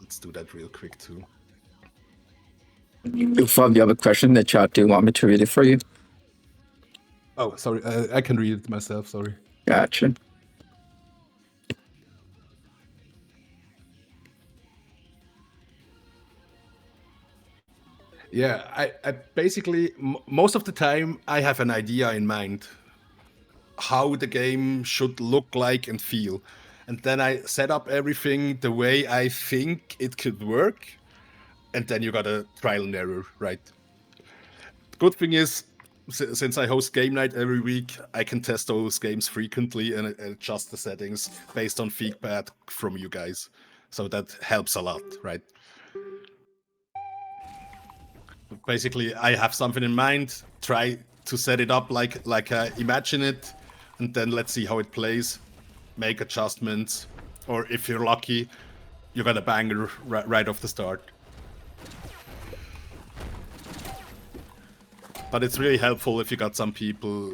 Let's do that real quick too. Fab, you have a question in the chat. Do you want me to read it for you? Oh, sorry. I can read it myself. Sorry. Gotcha. Yeah, I basically most of the time I have an idea in mind how the game should look like and feel, and then I set up everything the way I think it could work, and then you got a trial and error, right? Good thing is, since I host game night every week, I can test those games frequently and adjust the settings based on feedback from you guys. So that helps a lot, right? Basically, I have something in mind, try to set it up like I imagine it, and then let's see how it plays, make adjustments, or if you're lucky, you got a banger right off the start. But it's really helpful if you got some people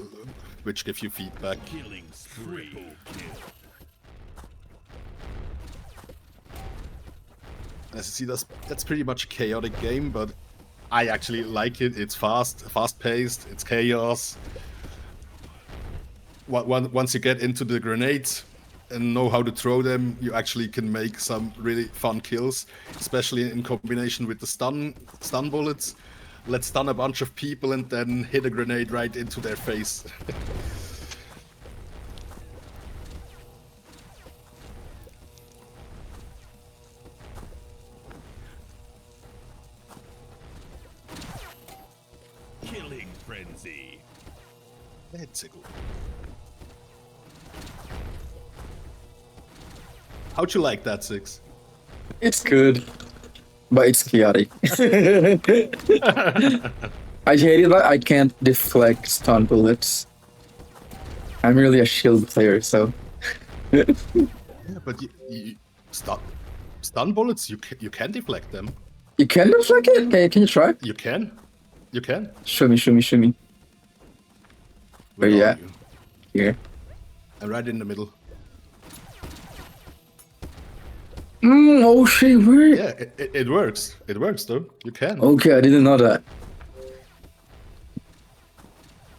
which give you feedback. Killing spree. Triple kill. As you see, that's pretty much a chaotic game, but I actually like it. It's fast-paced, it's chaos. Once you get into the grenades and know how to throw them, you actually can make some really fun kills, especially in combination with the stun bullets. Let's stun a bunch of people and then hit a grenade right into their face. Killing frenzy. Let's go. How'd you like that, Six? It's good, but it's chaotic. I hate it, but I can't deflect stun bullets. I'm really a shield player, so. Yeah, but you stun bullets, you can deflect them. You can deflect it? Can you try? You can. You can. Show me, show me, show me. Where yeah. are you? Here. I'm right in the middle. Oh shit, where? Yeah, it works. It works though. You can. Okay, I didn't know that.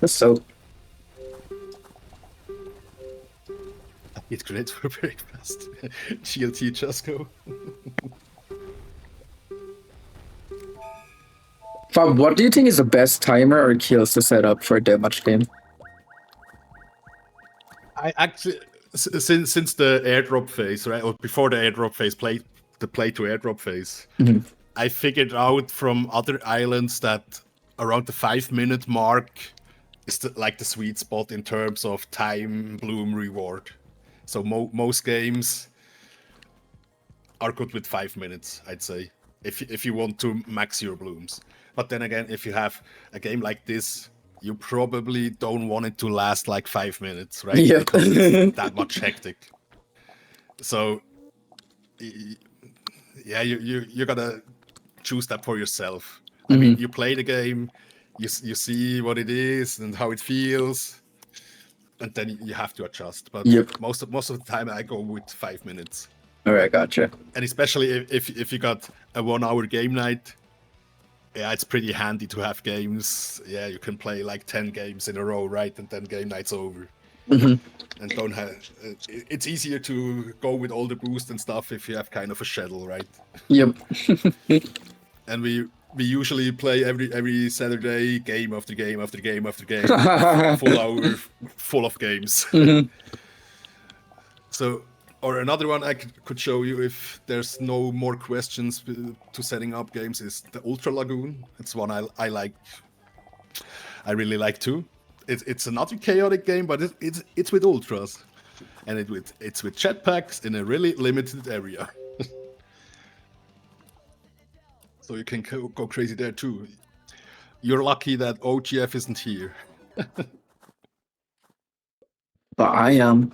That's so. Hit grenades were very fast. GLT just go. Fab, what do you think is the best timer or kills to set up for a deathmatch game? I actually, since the airdrop phase, right, or before the airdrop phase, the play to airdrop phase, I figured out from other islands that around the 5-minute mark is like the sweet spot in terms of time, bloom, reward. So most games are good with 5 minutes, I'd say, if you want to max your blooms. But then again, if you have a game like this, you probably don't want it to last like 5 minutes, right? Yeah. Because it's that much hectic. So, yeah, you gotta choose that for yourself. I mean, you play the game, you see what it is and how it feels, and then you have to adjust. But most of the time, I go with 5 minutes. All right, gotcha. And especially if you got a 1-hour game night, yeah, it's pretty handy to have games. Yeah, you can play like 10 games in a row, right? And then game night's over. And don't have. It's easier to go with all the boost and stuff if you have kind of a schedule, right? Yep. And we usually play every Saturday, game after game after game after game, full hour, full of games. So. Or another one I could show you if there's no more questions to setting up games is the Ultra Lagoon. It's one I like. I really like too. It's another chaotic game, but it's with ultras, and it's with jetpacks in a really limited area. So you can go crazy there too. You're lucky that OGF isn't here. But I am.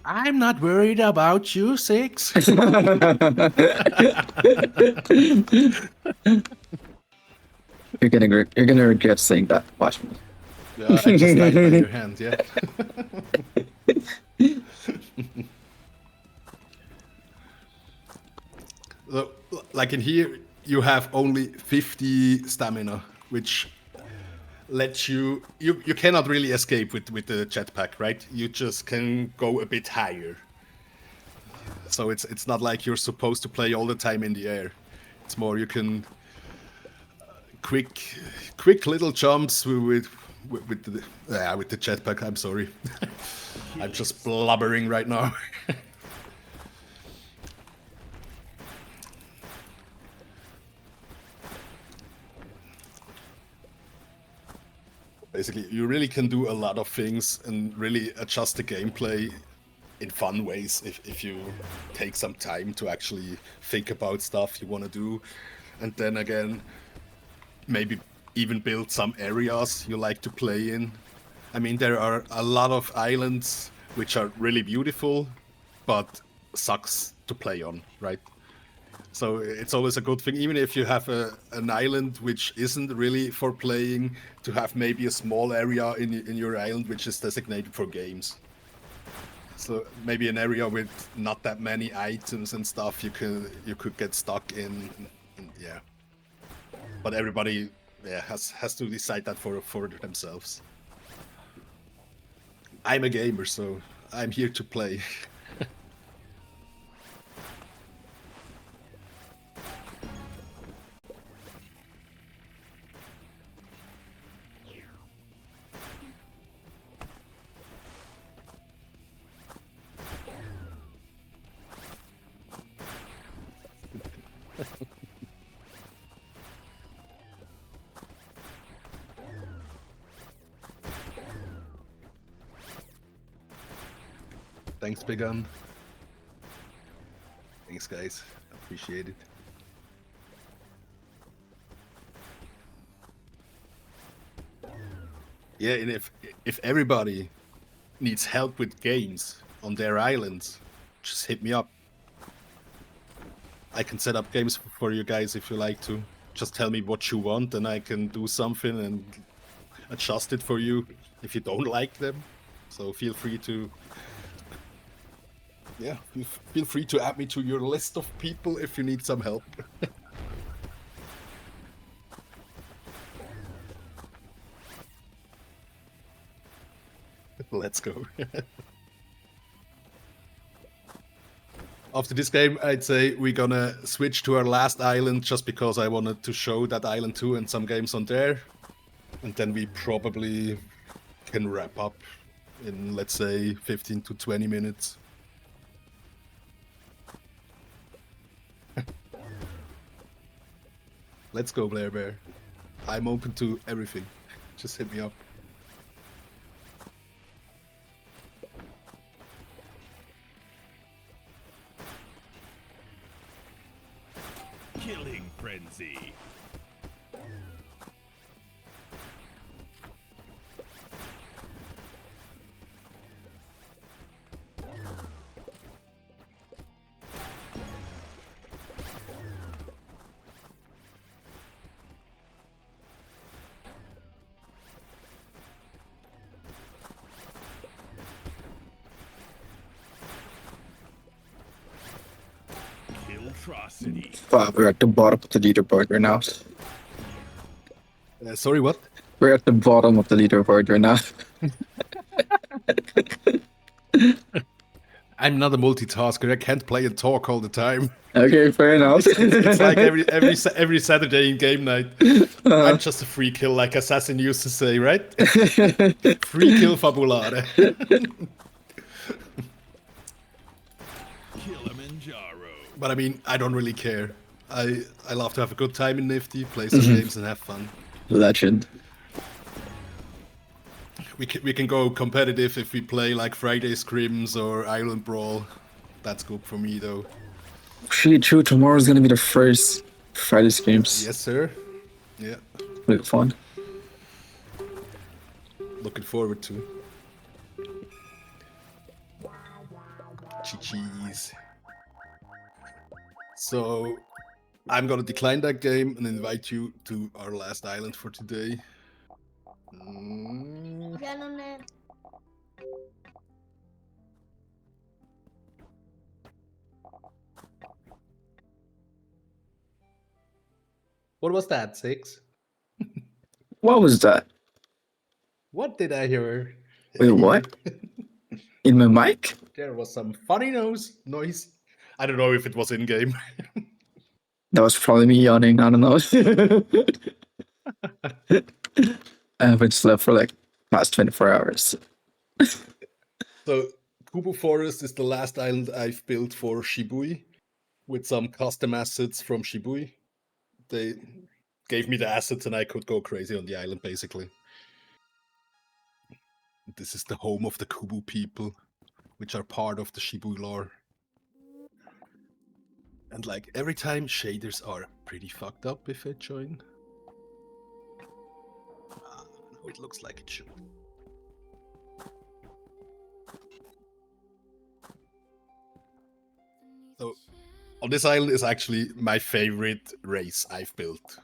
I'm not worried about you, Six. You're gonna regret saying that. Watch me. Yeah, I just died by your hand, yeah. So, like in here, you have only 50 stamina, which lets you cannot really escape with the jetpack, right? You just can go a bit higher. So it's not like you're supposed to play all the time in the air. It's more you can quick little jumps with the jetpack. I'm sorry, I'm just blubbering right now. Basically, you really can do a lot of things and really adjust the gameplay in fun ways if you take some time to actually think about stuff you want to do. And then again, maybe even build some areas you like to play in. I mean, there are a lot of islands which are really beautiful, but sucks to play on, right? So it's always a good thing, even if you have an island which isn't really for playing, to have maybe a small area in your island which is designated for games. So maybe an area with not that many items and stuff you could get stuck in yeah. But everybody has to decide that for themselves. I'm a gamer, so I'm here to play. Thanks, Big Un. Thanks, guys. Appreciate it. Yeah, and if everybody needs help with games on their islands, just hit me up. I can set up games for you guys if you like to. Just tell me what you want and I can do something and adjust it for you if you don't like them. So feel free to feel free to add me to your list of people if you need some help. Let's go. After this game, I'd say we're gonna switch to our last island just because I wanted to show that island too and some games on there. And then we probably can wrap up in, let's say, 15 to 20 minutes. Let's go, Blair Bear. I'm open to everything. Just hit me up. Killing frenzy. Atrocity. Wow, we're at the bottom of the leaderboard right now. Sorry, what? We're at the bottom of the leaderboard right now. I'm not a multitasker. I can't play and talk all the time. Okay, fair enough. It's like every Saturday in game night. I'm just a free kill, like Assassin used to say, right? Free kill Fabulare. Kilimanjaro. But I mean, I don't really care. I love to have a good time in Nifty, play some games and have fun. Legend. We can go competitive if we play like Friday Scrims or Island Brawl. That's good for me though. Actually, true. Tomorrow's gonna be the first Friday games. Yes, sir. Yeah. Really fun. Looking forward to. Cheese. So, I'm gonna decline that game and invite you to our last island for today. What was that, Six? What was that? What did I hear? Wait, what? In my mic? There was some funny noise. I don't know if it was in game. That was probably me yawning. I don't know. I haven't slept for like past 24 hours. So Kubu Forest is the last island I've built for Shibui with some custom assets from Shibui. They gave me the assets and I could go crazy on the island basically. This is the home of the Kubu people, which are part of the Shibui lore. And like every time shaders are pretty fucked up if I join. No, it looks like it should. So on this island is actually my favorite race I've built.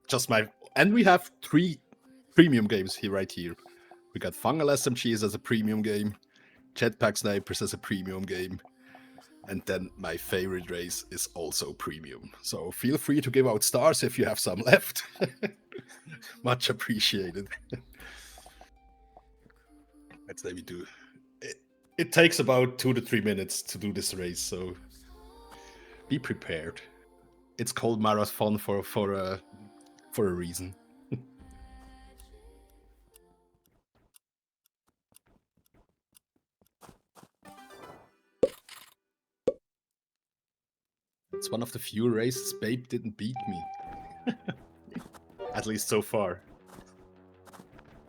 Just my, and we have 3 premium games here right here. We got Fungal SMGs as a premium game, Jetpack Snipers as a premium game, and then my favorite race is also premium. So feel free to give out stars if you have some left. Much appreciated. Let's say we do. It takes about 2 to 3 minutes to do this race, so be prepared. It's called marathon for a reason. It's one of the few races Babe didn't beat me. At least so far.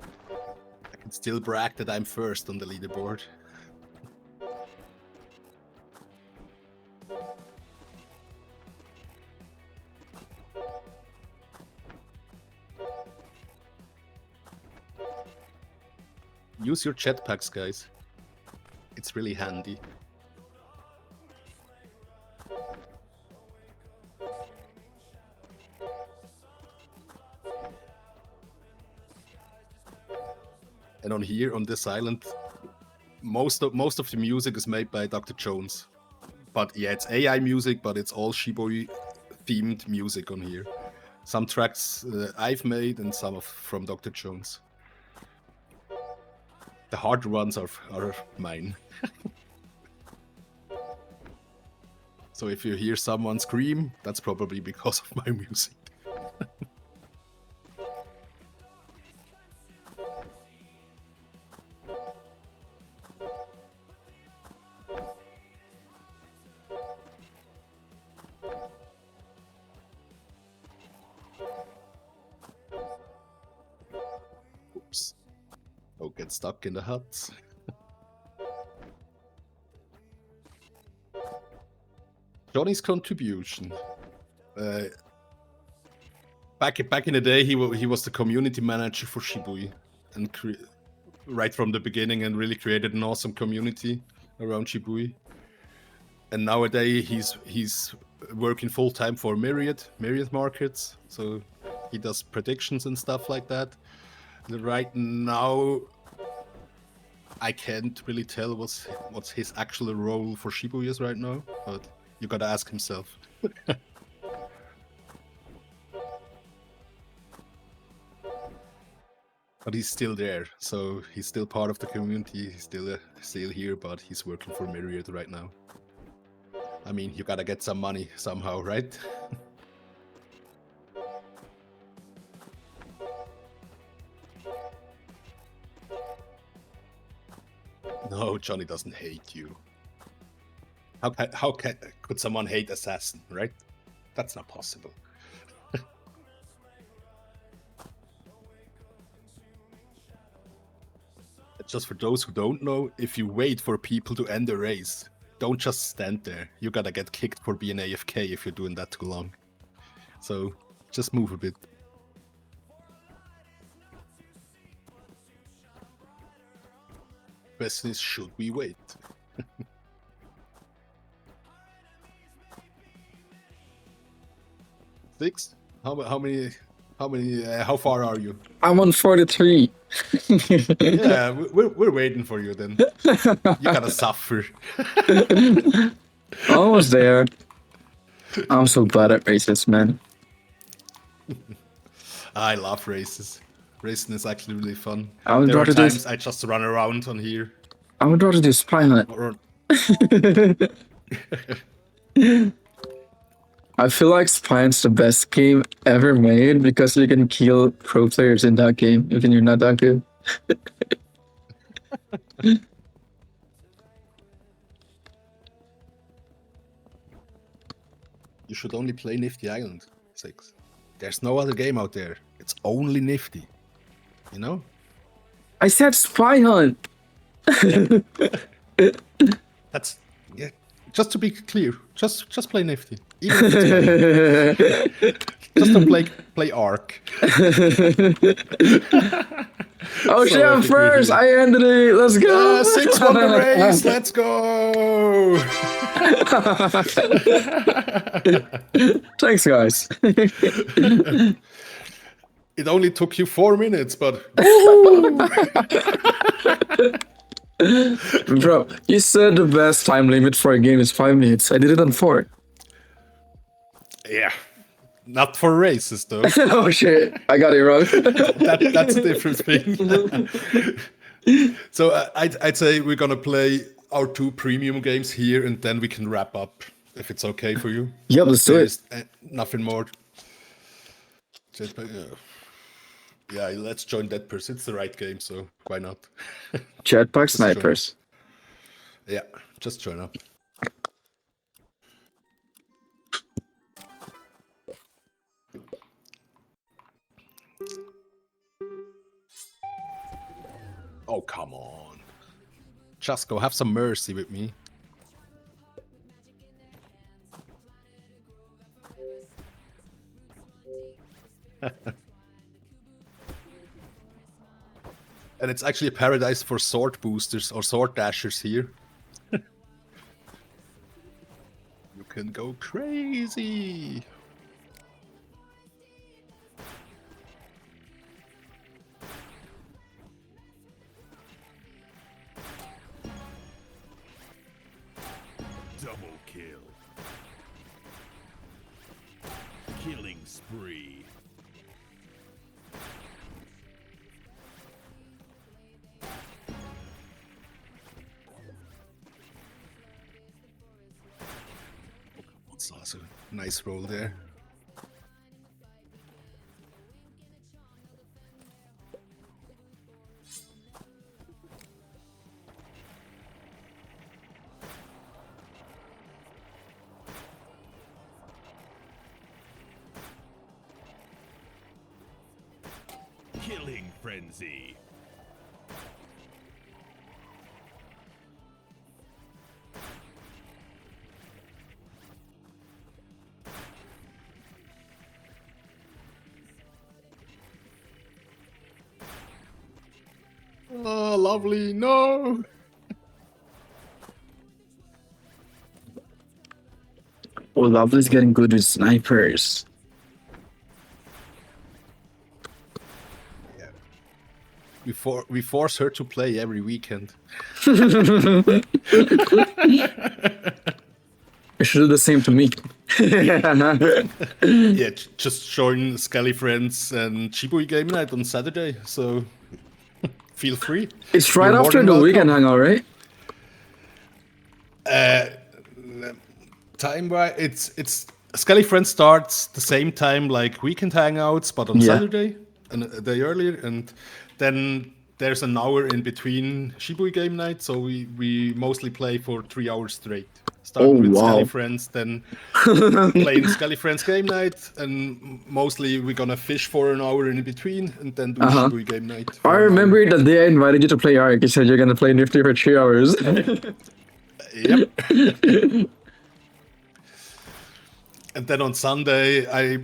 I can still brag that I'm first on the leaderboard. Use your jetpacks, guys. It's really handy. And on here, on this island, most of the music is made by Dr. Jones. But yeah, it's AI music, but it's all Shibui themed music on here. Some tracks I've made and some from Dr. Jones. The hard ones are mine. So if you hear someone scream, that's probably because of my music. Oops. Don't get stuck in the huts. Johnny's contribution. Back in the day, he was the community manager for Shibui, and right from the beginning, and really created an awesome community around Shibui. And nowadays, he's working full time for Myriad Markets, so he does predictions and stuff like that. And right now, I can't really tell what's his actual role for Shibui is right now, but you gotta ask himself. But he's still there, so he's still part of the community. He's still here, but he's working for Myriad right now. I mean, you gotta get some money somehow, right? No, Johnny doesn't hate you. How could someone hate Assassin, right? That's not possible. Just for those who don't know, if you wait for people to end the race, don't just stand there. You gotta get kicked for being AFK if you're doing that too long. So just move a bit. Question is, should we wait? 6? How far are you? I'm on 43. Yeah, we're waiting for you then. You gotta suffer. Almost there. I'm so bad at races, man. I love races. Racing is actually really fun. I would There are rather do times I just run around on here. I would rather do Spy Hunt. Or I feel like Spine's the best game ever made because you can kill pro players in that game even you're not that good. You should only play Nifty Island 6. There's no other game out there. It's only Nifty. You know? I said Spy Hunt. That's yeah. Just to be clear, just play Nifty. Even if it's bad. Just don't play Ark. Oh shit, I'm first! I ended it! Let's go! 6 won the race, let's go! Thanks, guys. It only took you 4 minutes, but Bro, you said the best time limit for a game is 5 minutes. I did it on 4. yeah. Not for races though. Oh shit, I got it wrong. That's a different thing. So I'd say we're gonna play our 2 premium games here, and then we can wrap up if it's okay for you. Yep, let's do it. There's nothing more. Yeah, let's join Dead Purse. It's the right game, so why not? Jetpack snipers. Yeah, just join up. Oh, come on. Just go have some mercy with me. And it's actually a paradise for sword boosters or sword dashers here. You can go crazy. Double kill. Killing spree. That's also a nice roll there. Killing frenzy. Oh, lovely. No. Oh, Lovely's getting good with snipers. Yeah. We force her to play every weekend. You should do the same to me. Yeah, just join Skelly Friends and Shibui Game Night on Saturday, so feel free. It's right You're more after than the welcome. weekend hangout, right? Time-wise, it's Skelly Friends starts the same time like Weekend Hangouts, but on Yeah. Saturday, and a day earlier, and then there's an hour in between Shibui Game Night, so we mostly play for 3 hours straight. Start Oh, with wow. Skelly Friends, then playing Skelly Friends Game Night, and mostly we're gonna fish for an hour in between, and then do Shibui Game Night. for I an hour. remember the day I invited you to play Ark. You said you're gonna play Nifty for 3 hours. Yep. And then on Sunday, I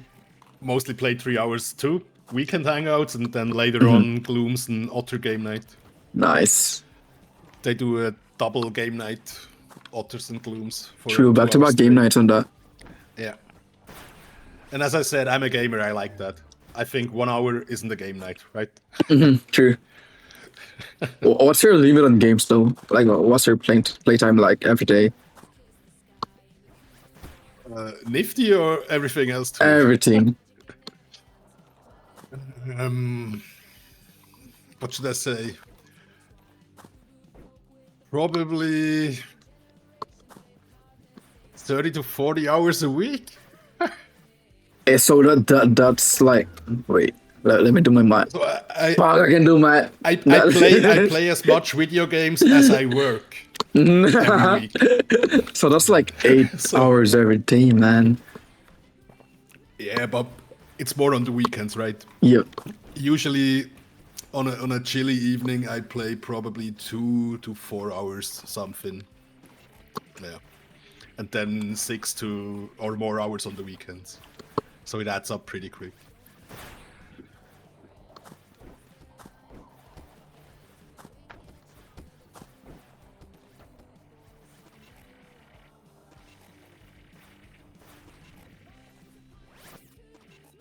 mostly play 3 hours too. Weekend hangouts, and then later on, Glooms and Otter Game Night. Nice. They do a double game night, Otters and Glooms. For True, 2 back-to-back hours game straight. nights on that. Yeah. And as I said, I'm a gamer. I like that. I think 1 hour isn't a game night, right? True. What's your limit on games though? Like, what's your playtime like every day? Nifty or everything else too? Everything. What should I say? Probably 30 to 40 hours a week. So that's like, wait, let me do my math. So Fuck, I can do my. I play as much video games as I work every week. So that's like 8 So hours every day, man. yeah, but it's more on the weekends, right? Yep. Usually on a chilly evening, I play probably 2 to 4 hours something. Yeah, and then 6 to or more hours on the weekends. So it adds up pretty quick.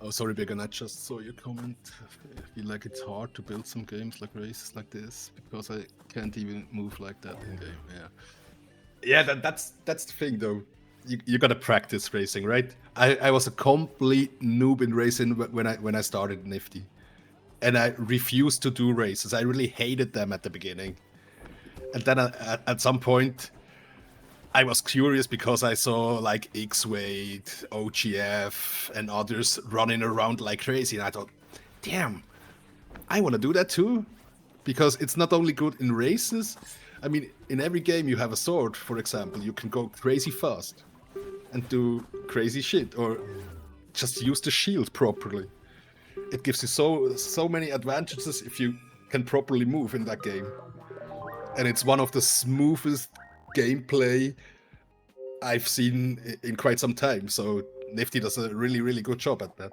Oh, sorry, Big, I just saw your comment. I feel like it's hard to build some games like races like this because I can't even move like that in game. Yeah, yeah, that's the thing though. You gotta practice racing, right? I was a complete noob in racing when I started Nifty, and I refused to do races. I really hated them at the beginning, and then at some point I was curious because I saw like X-Wade, OGF, and others running around like crazy, and I thought, damn, I want to do that too, because it's not only good in races. I mean, in every game you have a sword, for example, you can go crazy fast and do crazy shit, or just use the shield properly. It gives you so many advantages if you can properly move in that game, and it's one of the smoothest gameplay I've seen in quite some time. So Nifty does a really good job at that.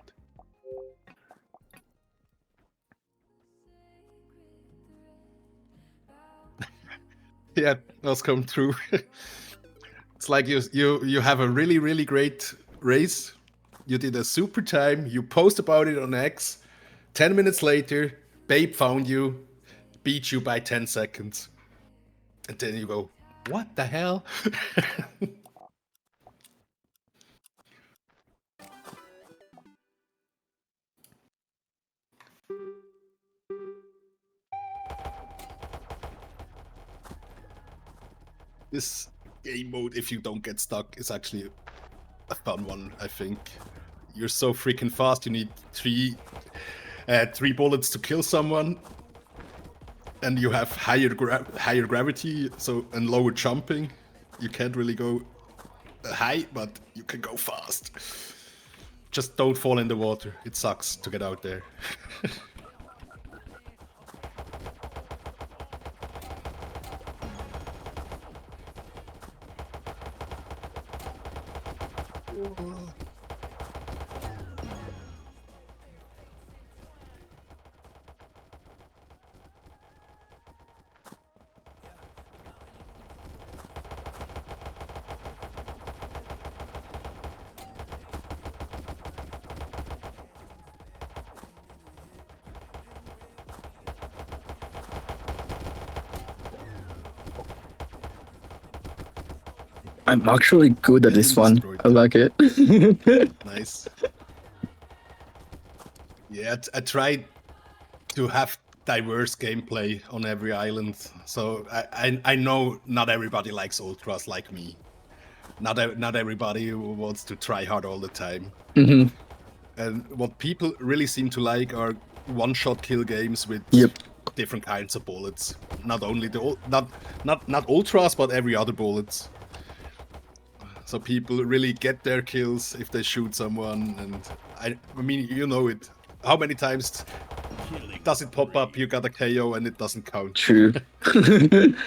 Yeah, that's come true. It's like you have a really great race. You did a super time. You post about it on X. 10 minutes later, Babe found you, beat you by 10 seconds, and then you go, "What the hell?" This game mode, if you don't get stuck, is actually a fun one, I think. You're so freaking fast, you need three bullets to kill someone, and you have higher gravity, so and lower jumping. You can't really go high, but you can go fast. Just don't fall in the water. It sucks to get out there. I'm actually good at this one. Destroyed. I like it. Nice. Yeah, I tried to have diverse gameplay on every island. So I know not everybody likes ultras like me. Not everybody wants to try hard all the time. Hmm. And what people really seem to like are one-shot kill games with Yep. different kinds of bullets. Not only the not ultras, but every other bullets. So people really get their kills if they shoot someone, and I mean, you know it. How many times does it pop up? You got a KO and it doesn't count. True. And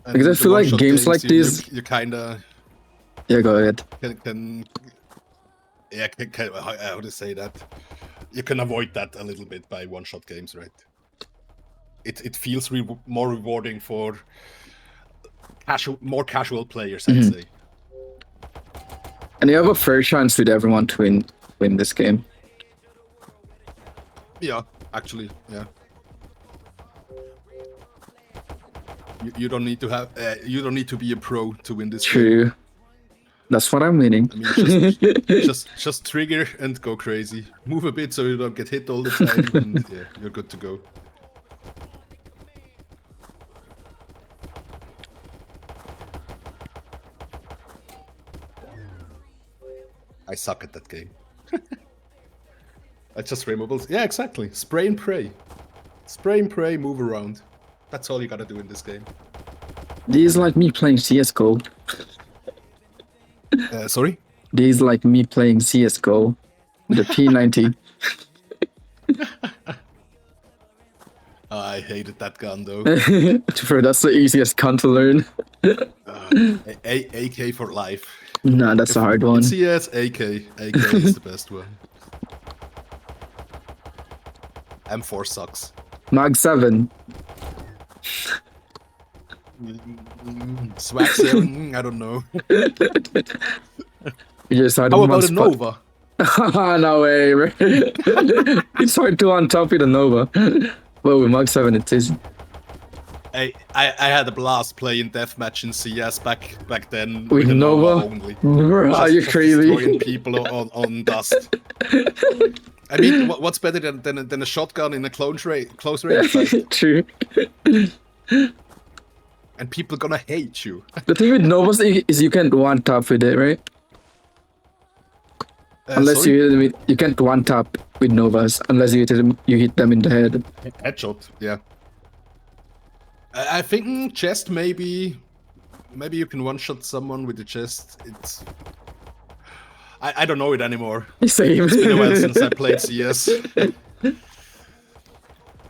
Because I the feel like one-shot games like this. you kind of Yeah, go ahead. can yeah, how to say that? You can avoid that a little bit by one-shot games, right? It feels more rewarding for more casual players, I'd say. And you have a fair chance with everyone to win this game. Yeah, actually, yeah. You don't need to have you don't need to be a pro to win this game. True. That's what I'm meaning. I mean, just trigger and go crazy. Move a bit so you don't get hit all the time, and yeah, you're good to go. I suck at that game. just removables. Yeah, exactly. Spray and pray. Spray and pray, move around. That's all you gotta do in this game. These like me playing CS:GO. Sorry? These like me playing CS:GO. The P90. I hated that gun though. That's the easiest gun to learn. AK for life. Nah, that's a hard one. In CS, AK. AK is the best one. M4 sucks. Mag 7. Swag 7, I don't know. You just had How one about a spot. Nova? No way, bro. It's hard to on top with a Nova. Well, with Mag 7 it is. I had a blast playing deathmatch in CS back then With a Nova? only. Bro, are you Just crazy? destroying people on dust. I mean, what's better than a shotgun in a close range fight? True. And people gonna hate you. The thing with Novas is you can't one tap with it, right? Unless sorry? you hit them with, you can't one tap with Novas unless you hit them in the head. Headshot, yeah. I think chest maybe you can one-shot someone with the chest. It's I don't know it anymore. Same. It's been a while since I played CS.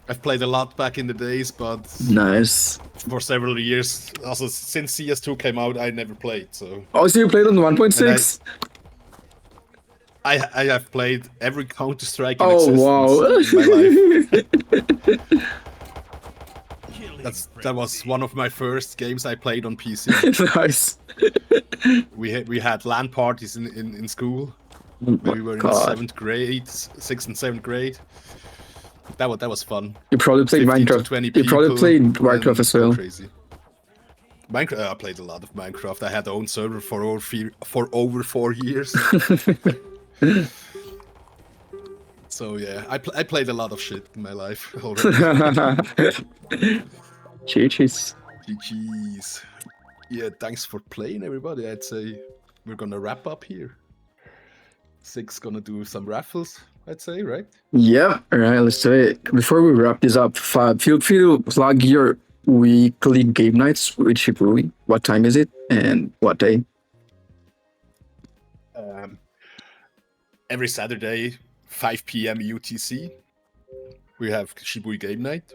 I've played a lot back in the days, but Nice. for several years, also since CS2 came out, I never played. So Oh, so you played on 1.6? I have played every Counter-Strike in Oh, existence wow. in my life. Killing That was frenzy. one of my first games I played on PC. Nice. We had LAN parties in school. When we were in God. 7th grade, 6th and 7th grade. That was fun. You probably played 15 to Minecraft. 20 You probably people played and Minecraft as go well. Crazy. Minecraft. I played a lot of Minecraft. I had my own server for over 4 years. So yeah, I played a lot of shit in my life already. GG's. GG's. Yeah, thanks for playing, everybody. I'd say we're gonna wrap up here. Six gonna do some raffles, I'd say, right? Yeah, alright, let's do it. Before we wrap this up, Fab, feel free to plug your weekly game nights with Shibui. What time is it and what day? Every Saturday, 5 p.m. UTC, we have Shibui Game Night.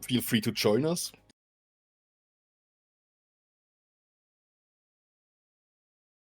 Feel free to join us.